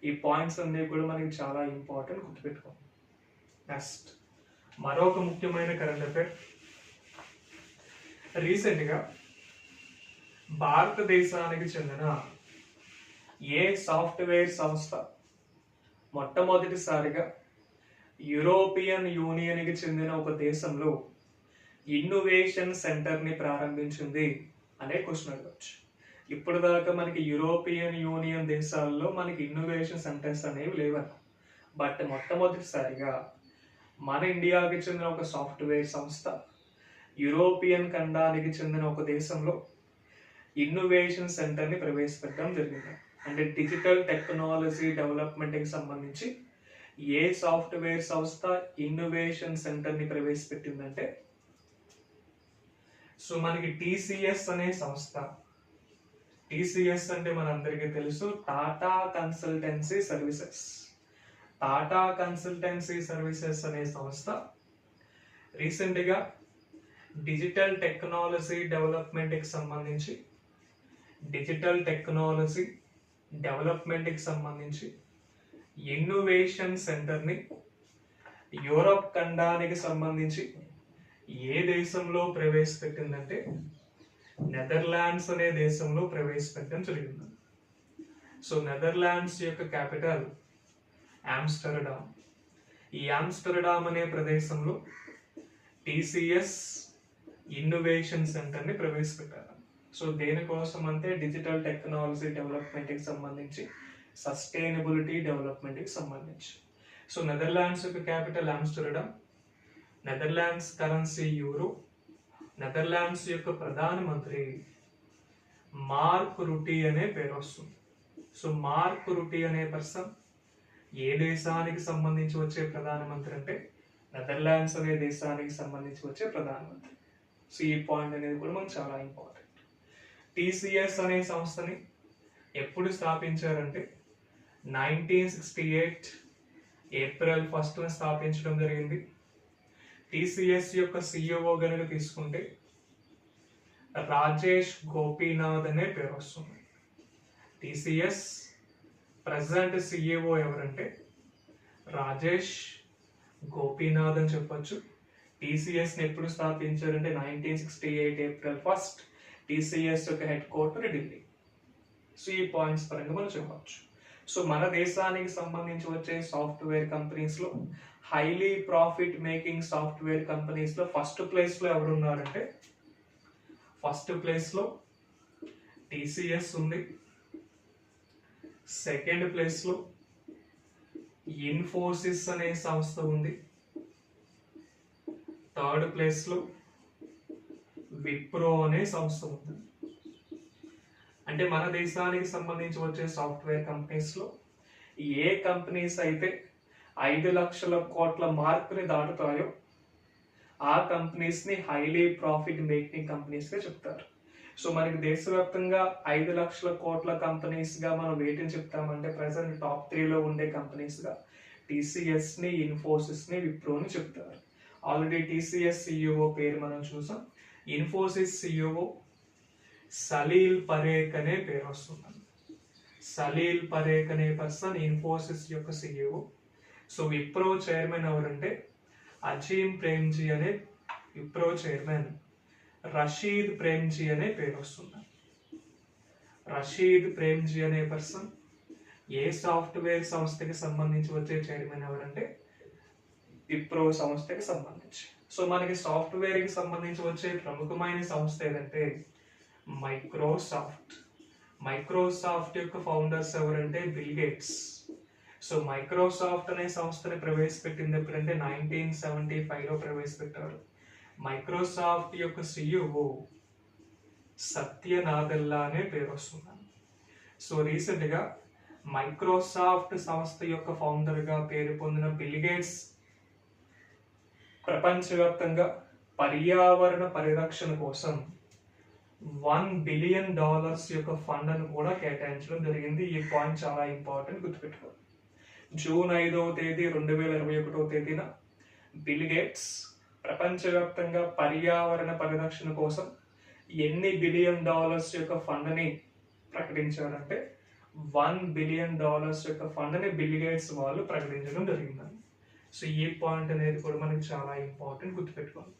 ఈ పాయింట్స్ అన్ని కూడా మనకి చాలా ఇంపార్టెంట్, గుర్తుపెట్టుకోండి. నెక్స్ట్ మరొక ముఖ్యమైన కరెంట్ అఫైర్. రీసెంట్ గా భారతదేశానికి చెందిన ఏ సాఫ్ట్వేర్ సంస్థ మొట్టమొదటిసారిగా యూరోపియన్ యూనియన్ కి చెందిన ఒక దేశంలో ఇన్నోవేషన్ సెంటర్ ని ప్రారంభించింది అనే క్వశ్చన్ అడగచ్చు. ఇప్పుడు దాకా మనకి యూరోపియన్ యూనియన్ దేశాల్లో మనకి ఇన్నోవేషన్ సెంటర్స్ అనేవి లేవన్న, బట్ మొట్టమొదటిసారిగా మన ఇండియాకి చెందిన ఒక సాఫ్ట్వేర్ సంస్థ యూరోపియన్ ఖండానికి చెందిన ఒక దేశంలో ఇన్నోవేషన్ సెంటర్ ని ప్రవేశపెట్టడం జరిగింది. అంటే డిజిటల్ టెక్నాలజీ డెవలప్మెంట్ కి సంబంధించి ఏ సాఫ్ట్వేర్ సంస్థ ఇన్నోవేషన్ సెంటర్ ని ప్రవేశపెట్టిందంటే సో మనకి TCS అనే సంస్థ. TCS అంటే మనందరికీ తెలుసు Tata consultancy services. Tata consultancy services అనే సంస్థ రీసెంట్ గా డిజిటల్ టెక్నాలజీ డెవలప్మెంట్ కి సంబంధించి ఇన్నోవేషన్ సెంటర్ ని యూరప్ ఖండానికి సంబంధించి ఏ దేశంలో ప్రవేశపెట్టిందంటే నెదర్లాండ్స్ అనే దేశంలో ప్రవేశపెట్టడం జరిగింది. సో నెదర్లాండ్స్ యొక్క క్యాపిటల్ ఆమ్స్టర్డామ్. ఈ ఆమ్స్టర్డామ్ అనే ప్రదేశంలో TCS ఇన్నోవేషన్ సెంటర్ ని ప్రవేశపెట్టారు. సో దేనికోసం అంటే డిజిటల్ టెక్నాలజీ డెవలప్మెంట్ కి సంబంధించి, సస్టైనబిలిటీ డెవలప్మెంట్ కి సంబంధించి. సో నెదర్లాండ్స్ యొక్క capital Amsterdam, Netherlands currency euro, Netherlands యొక్క ప్రధానమంత్రి మార్క్ రుటీ అనే పేరు వస్తుంది. సో మార్క్ రుటీ అనే పర్సన్ ఏ దేశానికి సంబంధించి వచ్చే ప్రధానమంత్రి అంటే నెదర్లాండ్స్ అనే దేశానికి సంబంధించి వచ్చే ప్రధానమంత్రి. సో ఈ పాయింట్ అనేది కూడా మనకు చాలా ఇంపార్టెంట్. టీసీఎస్ అనే సంస్థని ఎప్పుడు స్థాపించారంటే 1968 ఏప్రిల్ 1న స్థాపించడం జరిగింది. టీసీఎస్ యొక్క సిఇఓ గనుక తీసుకుంటే రాజేష్ గోపీనాథ్ అనే పేరు వస్తుంది. టీసీఎస్ ప్రెసెంట్ సిఇఓ ఎవరంటే రాజేష్ గోపీనాథ్ అని చెప్పొచ్చు. టీసీఎస్ని ఎప్పుడు స్థాపించారంటే 1968 ఏప్రిల్ 1. టీసీఎస్ యొక్క హెడ్ క్వార్టర్ ఢిల్లీ. సో ఈ పాయింట్స్ పరంగా మనం చెప్పవచ్చు. సో మన దేశానికి సంబంధించి వచ్చే సాఫ్ట్వేర్ కంపెనీస్లో హైలీ ప్రాఫిట్ మేకింగ్ సాఫ్ట్వేర్ కంపెనీస్లో ఫస్ట్ ప్లేస్లో ఎవరు ఉన్నారంటే ఫస్ట్ ప్లేస్లో టీసీఎస్ ఉంది. సెకండ్ ప్లేస్లో ఇన్ఫోసిస్ అనే సంస్థ ఉంది. థర్డ్ ప్లేస్లో విప్రో అనే సంస్థ ఉంది. అంటే మన దేశానికి సంబంధించి వచ్చే సాఫ్ట్వేర్ కంపెనీస్లో ఏ కంపెనీస్ అయితే 5 లక్షల కోట్ల మార్కుని దాటుతాయో ఆ కంపెనీస్ని హైలీ ప్రాఫిట్ మేకింగ్ కంపెనీస్గా చెప్తారు. సో మనకి దేశవ్యాప్తంగా 5 లక్షల కోట్ల కంపెనీస్గా మనం వేటిని చెప్తామంటే ప్రజెంట్ టాప్ 3లో ఉండే కంపెనీస్గా టీసీఎస్ని, ఇన్ఫోసిస్ని, విప్రోని చెప్తారు. ఆల్రెడీ టీసీఎస్ సిఇఓ పేరు మనం చూసాం. ఇన్ఫోసిస్ సిఇఓ సలీల్ పరేఖ్ అనే పేరు వస్తుంది. సలీల్ పరేఖ్ అనే పర్సన్ ఇన్ఫోసిస్ యొక్క సిఇఓ. సో విప్రో చైర్మన్ ఎవరంటే అజీమ్ ప్రేమ్జీ అనే విప్రో చైర్మన్ రషీద్ ప్రేమ్జీ అనే పేరు వస్తుంది. రషీద్ ప్రేమ్జీ అనే పర్సన్ ఏ సాఫ్ట్వేర్ సంస్థకి సంబంధించి వచ్చే చైర్మన్ ఎవరంటే విప్రో సంస్థకి సంబంధించి. సో మనకి సాఫ్ట్వేర్కి సంబంధించి వచ్చే ప్రముఖమైన సంస్థ ఏదంటే మైక్రోసాఫ్ట్. మైక్రోసాఫ్ట్ యొక్క ఫౌండర్స్ ఎవరంటే బిల్ గేట్స్. సో మైక్రోసాఫ్ట్ అనే సంస్థని ప్రవేశపెట్టింది ఎప్పుడంటే 1975లో ప్రవేశపెట్టారు. మైక్రోసాఫ్ట్ యొక్క సిఇఓ సత్య నాదెల్లా అనే పేరు వస్తుంది. సో రీసెంట్గా మైక్రోసాఫ్ట్ సంస్థ యొక్క ఫౌండర్గా పేరు పొందిన బిల్ గేట్స్ ప్రపంచవ్యాప్తంగా పర్యావరణ పరిరక్షణ కోసం $1 బిలియన్ యొక్క ఫండ్ను కూడా కేటాయించడం జరిగింది. ఈ పాయింట్ చాలా ఇంపార్టెంట్, గుర్తుపెట్టుకోవాలి. జూన్ 5వ తేదీ 2021 తేదీన బిల్ గేట్స్ ప్రపంచవ్యాప్తంగా పర్యావరణ పరిరక్షణ కోసం ఎన్ని $1 బిలియన్ యొక్క ఫండ్ని ప్రకటించారంటే $1 బిలియన్ యొక్క ఫండ్ని బిల్ గేట్స్ వాళ్ళు ప్రకటించడం జరిగిందని. సో ఈ పాయింట్ అనేది కూడా మనకి చాలా ఇంపార్టెంట్, గుర్తుపెట్టుకోవాలి.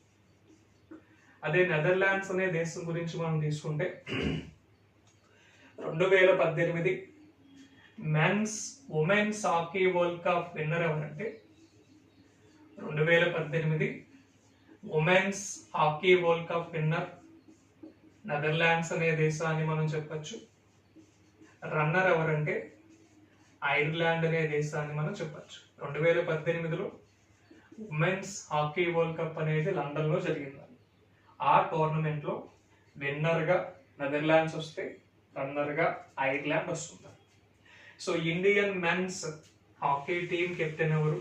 అదే నెదర్లాండ్స్ అనే దేశం గురించి మనం తీసుకుంటే 2018 women's hockey world cup winner ఎవరంటే 2018 women's hockey world cup winner Netherlands అనే దేశాన్ని మనం చెప్పచ్చు. రన్నర్ ఎవరంటే ఐర్లాండ్ అనే దేశాన్ని మనం చెప్పచ్చు. 2018లో ఉమెన్స్ హాకీ వరల్డ్ కప్ అనేది లండన్లో జరిగింది. ఆ టోర్నమెంట్లో విన్నర్గా నెదర్లాండ్స్ వస్తే రన్నర్గా ఐర్లాండ్ వస్తుంది. So Indian men's hockey team captain ఎవరు,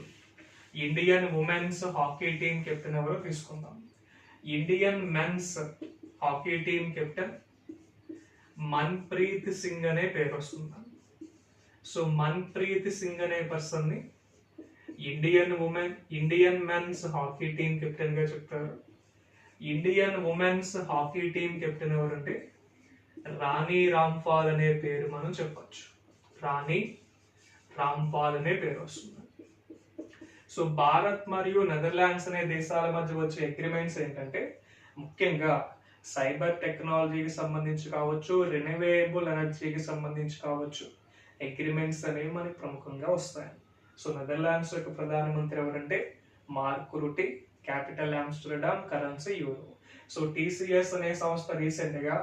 Indian women's hockey team captain ఎవరు తీసుకుందాం. Indian men's hockey team captain Manpreet Singh అనే పేరు వస్తుంది. సో మన్ప్రీత్ సింగ్ అనే పర్సన్ని Indian men's hockey team captain గా చెప్తారు. Indian women's hockey team captain ఎవరంటే రాణి రాంపాల్ అనే పేరు మనం చెప్పచ్చు. రాణి రాంపాల్ అనే పేరు వస్తుంది. సో భారత్ మరియు నెదర్లాండ్స్ అనే దేశాల మధ్య వచ్చే అగ్రిమెంట్స్ ఏంటంటే ముఖ్యంగా సైబర్ టెక్నాలజీకి సంబంధించి కావచ్చు, రెన్యూవబుల్ ఎనర్జీకి సంబంధించి కావచ్చు, అగ్రిమెంట్స్ అనేవి మనకి ప్రముఖంగా వస్తాయి. సో నెదర్లాండ్స్ యొక్క ప్రధానమంత్రి ఎవరంటే Mark Rutte, capital Amsterdam, currency euro. So TCS అనే సంస్థ రీసెంట్గా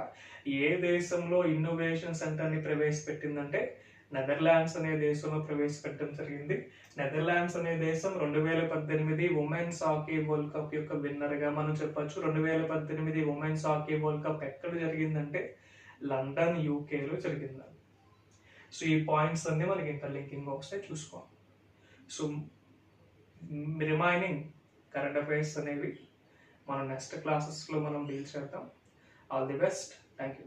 ఏ దేశంలో ఇన్నోవేషన్ సెంటర్ని ప్రవేశపెట్టిందంటే నెదర్లాండ్స్ అనే దేశంలో ప్రవేశపెట్టడం జరిగింది. నెదర్లాండ్స్ అనే దేశం 2018 ఉమెన్స్ హాకీ వరల్డ్ కప్ యొక్క విన్నర్ గా మనం చెప్పొచ్చు. 2018 ఉమెన్స్ హాకీ వరల్డ్ కప్ ఎక్కడ జరిగిందంటే లండన్, యూకేలో జరిగింది. సో ఈ పాయింట్స్ అన్ని మనకి ఇంటర్లింకింగ్ వస్తాయి, చూసుకోవాలి. సో రిమైనింగ్ కరెంట్ అఫైర్స్ అనేవి మనం నెక్స్ట్ క్లాసెస్లో మనం డీల్ చేద్దాం. All the best. Thank you.